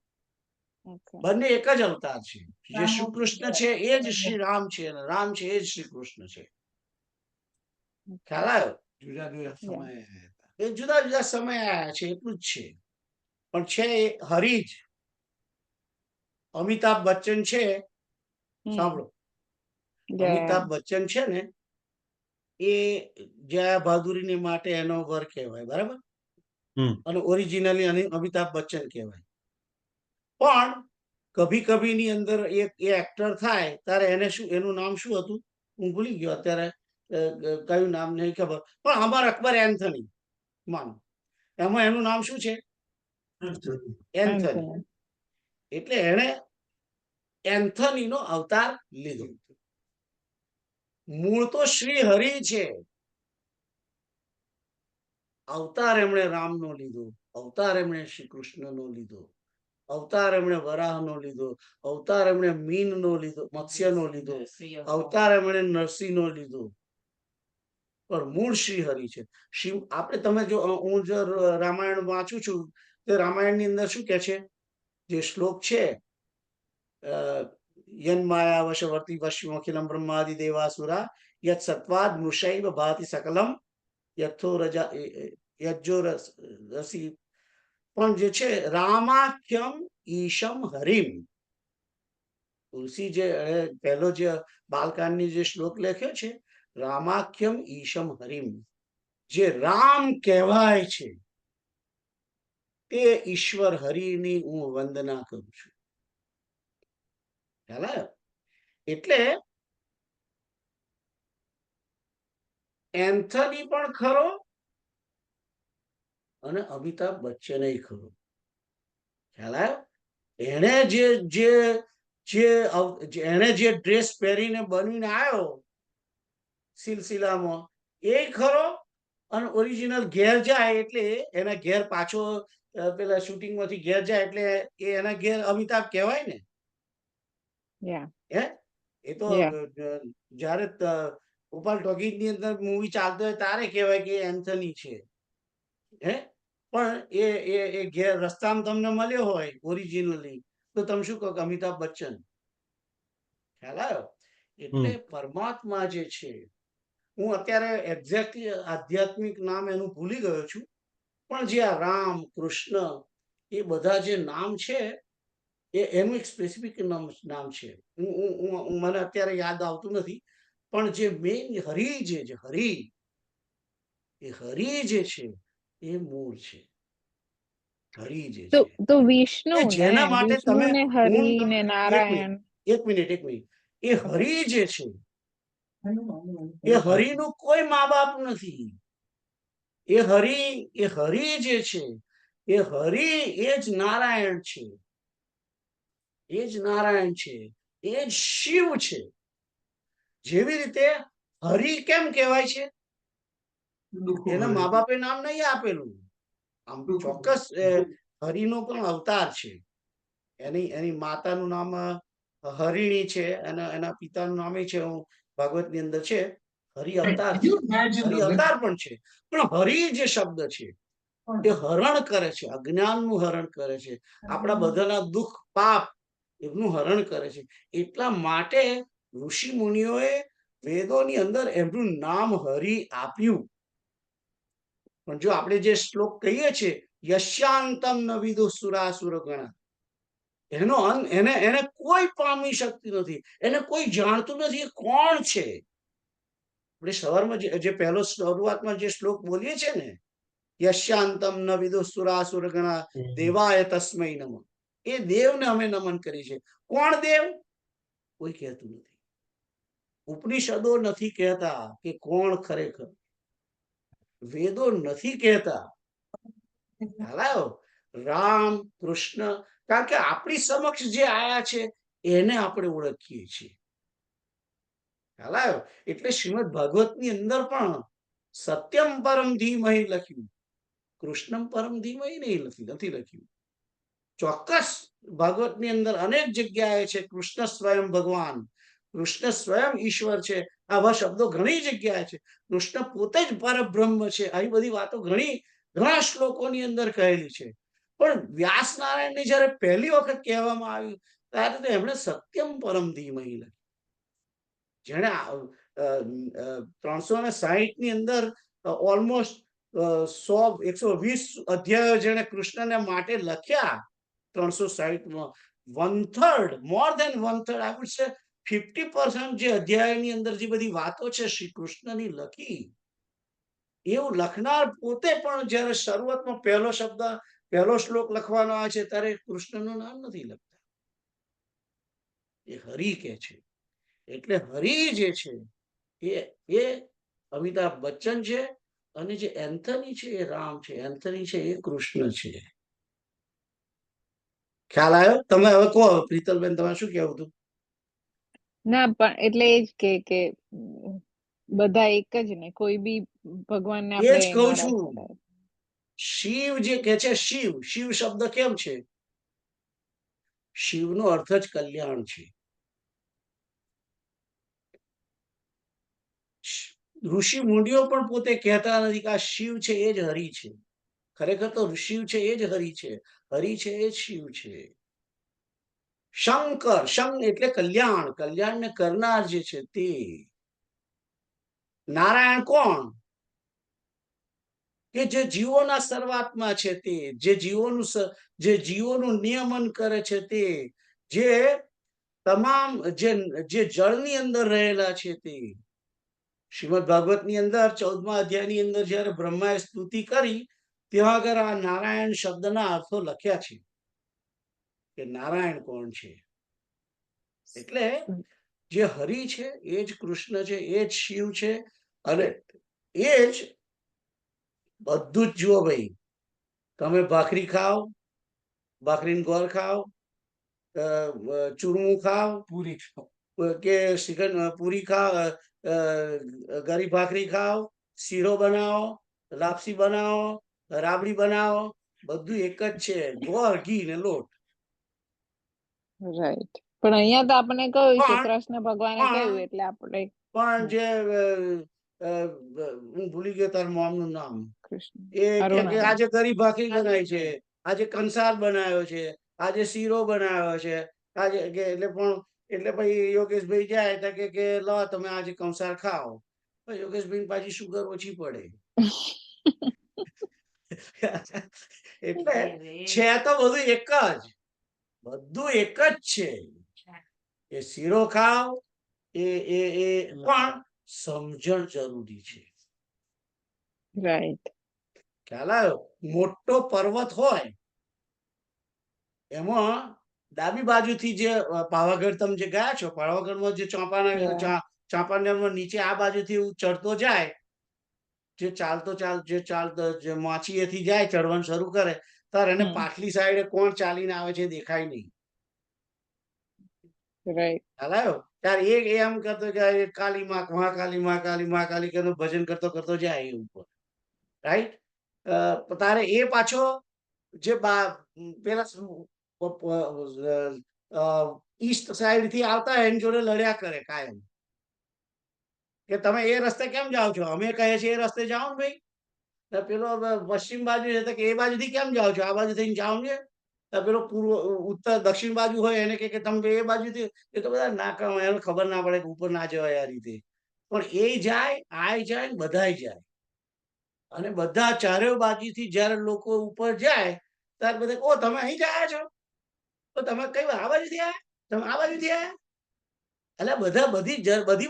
Okay. બંને એક જ અવતાર છે. જે શ્રી કૃષ્ણ છે એ જ શ્રી રામ છે, અને રામ છે એ જ શ્રી કૃષ્ણ છે. ખ્યાલ આવ્યો? જુદા જુદા સમયે એ જુદા જુદા સમય આવ્યા છે, એટલું જ છે. પણ છે એ હરિ જ. અમિતાભ બચ્ચન છે, સાંભળો, અમિતાભ બચ્ચન છે ને એ જયા બહાદુરીની માટે એનો વર કહેવાય, બરાબર, અને ઓરિજિનલી અમિતાભ બચ્ચન કહેવાય. પણ કભી કભી ની અંદર એ એક્ટર થાય ત્યારે એને શું, એનું નામ શું હતું હું ભૂલી ગયો અત્યારે, કયું નામ નહીં ખબર, પણ અમર અકબર એન્થની માનો, એમાં એનું નામ શું છે? એન્થની. એટલે એને એન્થની નો અવતાર લીધો. મૂળ તો શ્રી હરિ છે, અવતાર એમણે રામનો લીધો, અવતાર એમણે શ્રી કૃષ્ણનો લીધો, અવતાર એમણે વરાહનો લીધો, અવતાર એમણે મીનનો લીધો, મત્સ્યનો લીધો, અવતાર એમણે નરસિંહનો લીધો, પણ મૂળ શ્રી હરિ છે. આપણે તમે જો, હું જો રામાયણ વાંચું છું તો રામાયણની અંદર શું કે છે, જે શ્લોક છે, યન્માયા વશવર્તી પશ્ચિમ અખિલમ બ્રહ્માદિ દેવાસુરા યત સત્વાદ મૃષૈવ ભાતિ સકલમ યથો રજા યજ્જો રસી. પણ જે છે રામાખ્યમ ઈશમ હરિમ, તુલસી જે પહેલો જે બાલકાંડની જે શ્લોક લખ્યો છે, રામાખ્યમ ઈશમ હરિમ, જે રામ કહેવાય છે તે ઈશ્વર હરિની હું વંદના કરું છું. ખ્યાલ આવ્યો? એટલે એન્થની પણ ખરો અને અમિતાભ બચ્ચન ખરો. ખ્યાલ આવ્યો? એણે એણે જે ડ્રેસ પહેરીને બનીને આવ્યો સિલસિલામાં એ ખરો, અને ઓરિજિનલ ઘેર જાય એટલે એના ઘેર પાછો પેલા શૂટિંગ માંથી ઘેર જાય એટલે એ એના ઘેર અમિતાભ કહેવાય ને. Yeah. હે એ તો Yeah. જયારે ગોપાલ ટોકીઝ ની અંદર મૂવી ચાલતો હોય તારે કહેવાય કે એન્થની છે. હે પણ એ ઘેર રસ્તામાં તમને મળ્યો હોય ઓરિજિનલી તો તમે શું કહો કે અમિતાભ બચ્ચન. ખ્યાલ આવ્યો? એટલે પરમાત્મા જે છે, હું અત્યારે એક્ઝેક્ટલી આધ્યાત્મિક નામ એનું ભૂલી ગયો છું, પણ જે આ રામ કૃષ્ણ એ બધા જે નામ છે એનું એક સ્પેસિફિક નામ છે. મને અત્યારે યાદ આવતું નથી, પણ જે મેઇન હરિ જે હરિ જે છે એ મૂળ છે. હરિ જે તો છે તો વિષ્ણુ એ ને જેના માટે વિષ્ણુ તમે ને હરિ ને નારાયણ. એક મિનિટ એ હરિ જે છે એ હરિનું કોઈ મા બાપ નથી. એ હરિ જે છે એ હરિ એ જ નારાયણ છે, એ જ નારાયણ છે, એ જ શિવ છે. જેવી રીતે હરિ કેમ કહેવાય છે? એના મા બાપે નામ નહીં આપેલું. આમ ચોક્કસ હરિનો પણ અવતાર છે. એની માતાનું નામ હરિણી છે અને એના પિતાનું નામ છે, હું ભાગવતની અંદર છે, હરિ અવતાર છે. હરિ અવતાર પણ છે, પણ હરિ જે શબ્દ છે એ હરણ કરે છે, અજ્ઞાનનું હરણ કરે છે, આપણા બધાના દુઃખ પાપ એમનું હરણ કરે છે. એટલા માટે ઋષિ મુનિઓએ વેદોની અંદર એમનું નામ હરિ આપ્યું. પણ જો આપણે જે શ્લોક કહીએ છીએ યશ્યાંતમ ન વિદુ સુરાસુર ગણા, એનો અંત એને કોઈ પામી શકતી નથી, એને કોઈ જાણતું નથી એ કોણ છે. આપણે સવારમાં જે પહેલો શરૂઆતમાં જે શ્લોક બોલીએ છીએ ને, યશ્યાંતમ ન વિદુ સુરાસુર ગણા દેવાય તસ્મૈ નમઃ, એ દેવને અમે નમન કરી છે. કોણ દેવ? કોઈ કહેતું નથી. ઉપનિષદો નથી કહેતા કે કોણ ખરેખર, વેદો નથી કહેતા. રામ કૃષ્ણ, કારણ કે આપણી સમક્ષ જે આયા છે એને આપણે ઓળખીએ છીએ. ખ્યાલ આવ્યો? એટલે શ્રીમદ ભાગવતની અંદર પણ સત્યમ પરમ ધીમહિ લખ્યું, કૃષ્ણમ પરમ ધીમહિ નથી લખ્યું. ચોક્કસ ભાગવતની અંદર અનેક જગ્યાએ છે કૃષ્ણ સ્વયં ભગવાન, કૃષ્ણ સ્વયં ઈશ્વર છે, આવા શબ્દો ઘણી જગ્યાએ છે. કૃષ્ણ પોતે જ પરબ્રહ્મ છે, આવી બધી વાતો ઘણા શ્લોકોની અંદર કહેલી છે. પણ વ્યાસ નારાયણને જયારે પહેલી વખત કહેવામાં આવ્યું ત્યારે તો એમણે સત્યમ પરમ ધીમહિ લખ્યું. જેણે 360 ની અંદર ઓલમોસ્ટ 120 અધ્યાયો જેણે કૃષ્ણને માટે લખ્યા, 360માં 1/3, મોર દેન 1/3, આઈ વુડ સે 50% જે અધ્યાયની અંદર જે બધી વાતો છે શ્રી કૃષ્ણની લખી, એવું લખનાર પોતે પણ જયારે શરૂઆતમાં પહેલો શ્લોક લખવાનો આવે છે ત્યારે કૃષ્ણનું નામ નથી લખતા, એ હરિ કે છે. એટલે હરિ જે છે એ અમિતાભ બચ્ચન છે, અને જે એન્થની છે એ રામ છે, એન્થની છે એ કૃષ્ણ છે. ખ્યાલ આવ્યો? તમે હવે કહો પ્રીતલબેન, તમે શું કહેવું હતું? ના પણ એટલે એ જ કે બધા એક જ ને, કોઈ બી ભગવાનને એ જ આપણે કહું ના છું. રાખતા. શિવ જે કે છે, શિવ શબ્દ કેમ છે? શિવનો અર્થ જ કલ્યાણ છે. ઋષિ મુનિઓ પણ પોતે કહેતા નથી કે આ શિવ છે એ જ હરિ છે. ખરેખર તો શિવ છે એ જ હરિ છે, હરિ છે એ જ શિવ છે. શંકર, શંક એટલે કલ્યાણ, કલ્યાણને કરનાર જે છે તે. નારાયણ કોણ? કે જે જીવોના સર્વાત્મા છે તે, જે જીવોનું નિયમન કરે છે તે, જે તમામ જે જળની અંદર રહેલા છે તે. શ્રીમદ ભાગવતની અંદર 14મા અધ્યાયની અંદર જયારે બ્રહ્માએ સ્તુતિ કરી ત્યાં આગળ આ નારાયણ શબ્દના અર્થો લખ્યા છે કે નારાયણ કોણ છે. એટલે જે હરિ છે એ જ કૃષ્ણ છે, એ જ શિવ છે, અને એ જ બધું જ. જુઓ ભાઈ, તમે ભાખરી ખાઓ, ભાખરીને ગોળ ખાઓ, ચૂરમું ખાઓ, પૂરી ખાઓ, કે શ્રીખંડ પૂરી ખાઓ, ગરી ભાખરી ખાઓ, શીરો બનાવો, લાપસી બનાવો, રાબડી બનાવો, બધું એક જ છે, ગોળ, ઘી ને લોટ. રાઈટ. પણ અહીંયા તો આપણે કહ્યું કે પણ કૃષ્ણ ભગવાને પણ કહ્યું એટલે આપણે પણ જે હું ભૂલી ગયો તાર મોમનું નામ, કૃષ્ણ એ કે અરુણાબેન. આજે ગરી ભાખરી બનાવી છે, આજે કંસાર બનાવ્યો છે, આજે શીરો બનાવ્યો છે, આજે એટલે પણ એટલે પછી યોગેશભાઈ જાય તો કે લો તમે આજે કંસાર ખાઓ. યોગેશભાઈ પાછી શુગર ઓછી પડે. એટલે છે તો બધું એક જ, બધું એક જ છે. એ શીરો ખાવ, એ પણ સમજણ જરૂરી છે. રાઈટ. ખ્યાલ આવ્યો? મોટો પર્વત હોય એમાં ડાબી બાજુથી જે પાવાગઢ તમે જે ગયા છો, પાવાગઢમાં જે ચાંપાનેરમાં નીચે આ બાજુથી ચડતો જાય, જે ચાલતો જે માછીએથી જાય ચડવાનું શરૂ કરે, ત્યારે એને પાછલી સાઈડે કોણ ચાલીને આવે છે દેખાય નહીં. રાઈટ. ખ્યાલ આવ્યો? ત્યારે એ એમ કરતો કે કાલી માં, મહાકાલી, મહાકાલી, મહાકાલી કે ભજન કરતો કરતો જાય એ ઉપર. રાઈટ? તારે એ પાછો જે પેલા ઈસ્ટ સાઈડ થી આવતા એની જોડે લડ્યા કરે કાયમ, કે તમે એ રસ્તે કેમ જાઓ છો, અમે કહીએ છીએ એ રસ્તે જાઓ ને ભાઈ. પેલો પશ્ચિમ બાજુ છે કે એ બાજુથી કેમ જાઓ છો, આ બાજુ થઈને જાઓ ને. પેલો પૂર્વ ઉત્તર દક્ષિણ બાજુ હોય એને કે તમે એ બાજુથી, એ તો બધા ના કરે, એને ખબર ના પડે કે ઉપર ના જવાય આ રીતે. પણ એ જાય, આ જાય, બધાય જાય. અને બધા ચારેય બાજુથી જયારે લોકો ઉપર જાય ત્યારે બધા, ઓ તમે અહીં જ આવ્યા છો, તો તમે કઈ આ બાજુથી આવ્યા, તમે આ બાજુથી આવ્યા, એટલે બધા બધી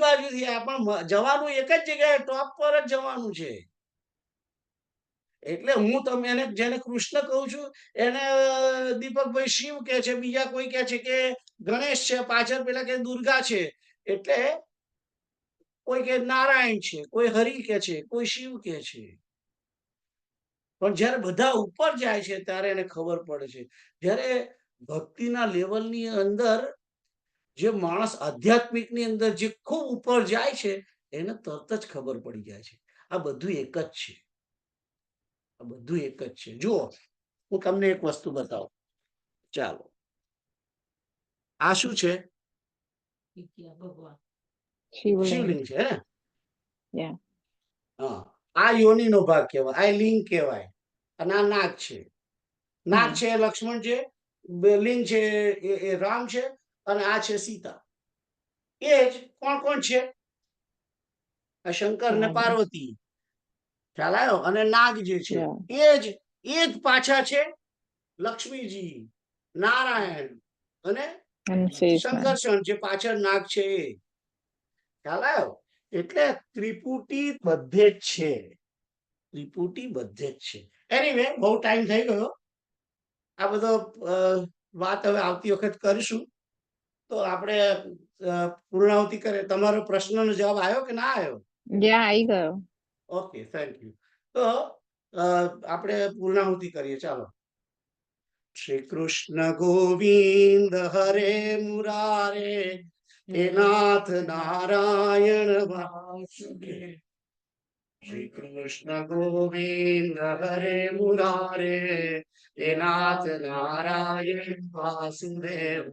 બાજુથી આવ્યા, પણ જવાનું એક જ જગ્યાએ ટોપ પર જ જવાનું છે. એટલે હું તમે એને જેને કૃષ્ણ કહું છું એને દીપકભાઈ શિવ કે છે, બીજા કોઈ કે છે કે ગણેશ છે, પાછળ પેલા કે દુર્ગા છે, એટલે કોઈ કે નારાયણ છે, કોઈ હરિ કે છે, કોઈ શિવ કે છે. પણ જયારે બધા ઉપર જાય છે ત્યારે એને ખબર પડે છે. જયારે ભક્તિના લેવલની અંદર જે માણસ આધ્યાત્મિકની અંદર જે ખૂબ ઉપર જાય છે એને તરત જ ખબર પડી જાય છે આ બધું એક જ છે, આ બધું એક જ છે. જુઓ, હું તમને એક વસ્તુ બતાવું. ચાલો, આ શું છે? શિવલિંગ છે હે. Yeah. હા, આ યોનિનો ભાગ કહેવાય, આ લિંગ કહેવાય, અને આ નાગ છે. નાગ છે એ લક્ષ્મણ છે, લિંગ છે એ રામ છે, અને આ છે સીતા. એ જ કોણ કોણ છે? આ શંકર ને પાર્વતી. ખ્યાલ આવ્યો? અને નાગ જે છે એ જ પાછા છે લક્ષ્મીજી, નારાયણ અને શંકરષણ જે પાછળ નાગ છે એ. ખ્યાલ આવ્યો? એટલે ત્રિપુટી બધે જ છે, ત્રિપુટી બધે જ છે. એનીવે, બહુ ટાઈમ થઈ ગયો. આ બધો વાત હવે આવતી વખત કરીશું. તો આપણે પૂર્ણાહુતિ કરે. તમારો પ્રશ્નનો જવાબ આવ્યો કે ના આવ્યો? આવી ગયો. Okay, thank you. તો આપણે પૂર્ણાહુતિ કરીએ. ચાલો. શ્રી કૃષ્ણ ગોવિંદ હરે મુરારે, હે નાથ નારાયણ વાસુદેવ. શ્રી કૃષ્ણ ગોવિંદ હરે મુરારે, હે નાથ નારાયણ વાસુદેવ.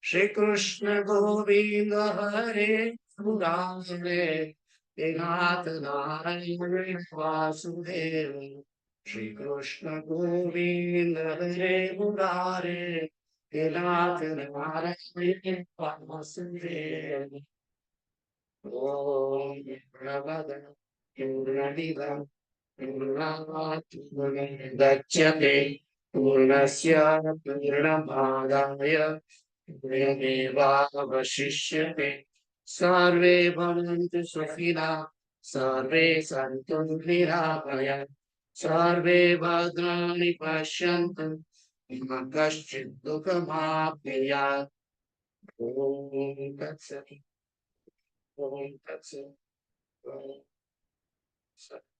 શ્રી કૃષ્ણ ગોવિંદ હરે મુરારે, હે નાથ નારાયણ વાસુદેવ. શ્રી કૃષ્ણ ગોવિંદ હરે મુરારે, હે નાથ નારાયણ વાસુદેવ. ઓમ ભગવદ પૂર્ણમિદં પૂર્ણાત પૂર્ણમુદચ્યતે પૂર્ણસ્ય પૂર્ણમાદાય પૂર્ણમેવાવશિષ્યતે. સર્વે ભવन्तु સુખિનઃ, સર્વે સन्तુ નિરામયા, સર્વે ભદ્રાણિ પશ્યन्तु, મા કશ્ચિत् દુઃખમાપ્નુયાत्. ઓમ તત્સત. ઓમ તત્સત. ઓમ તત્સત.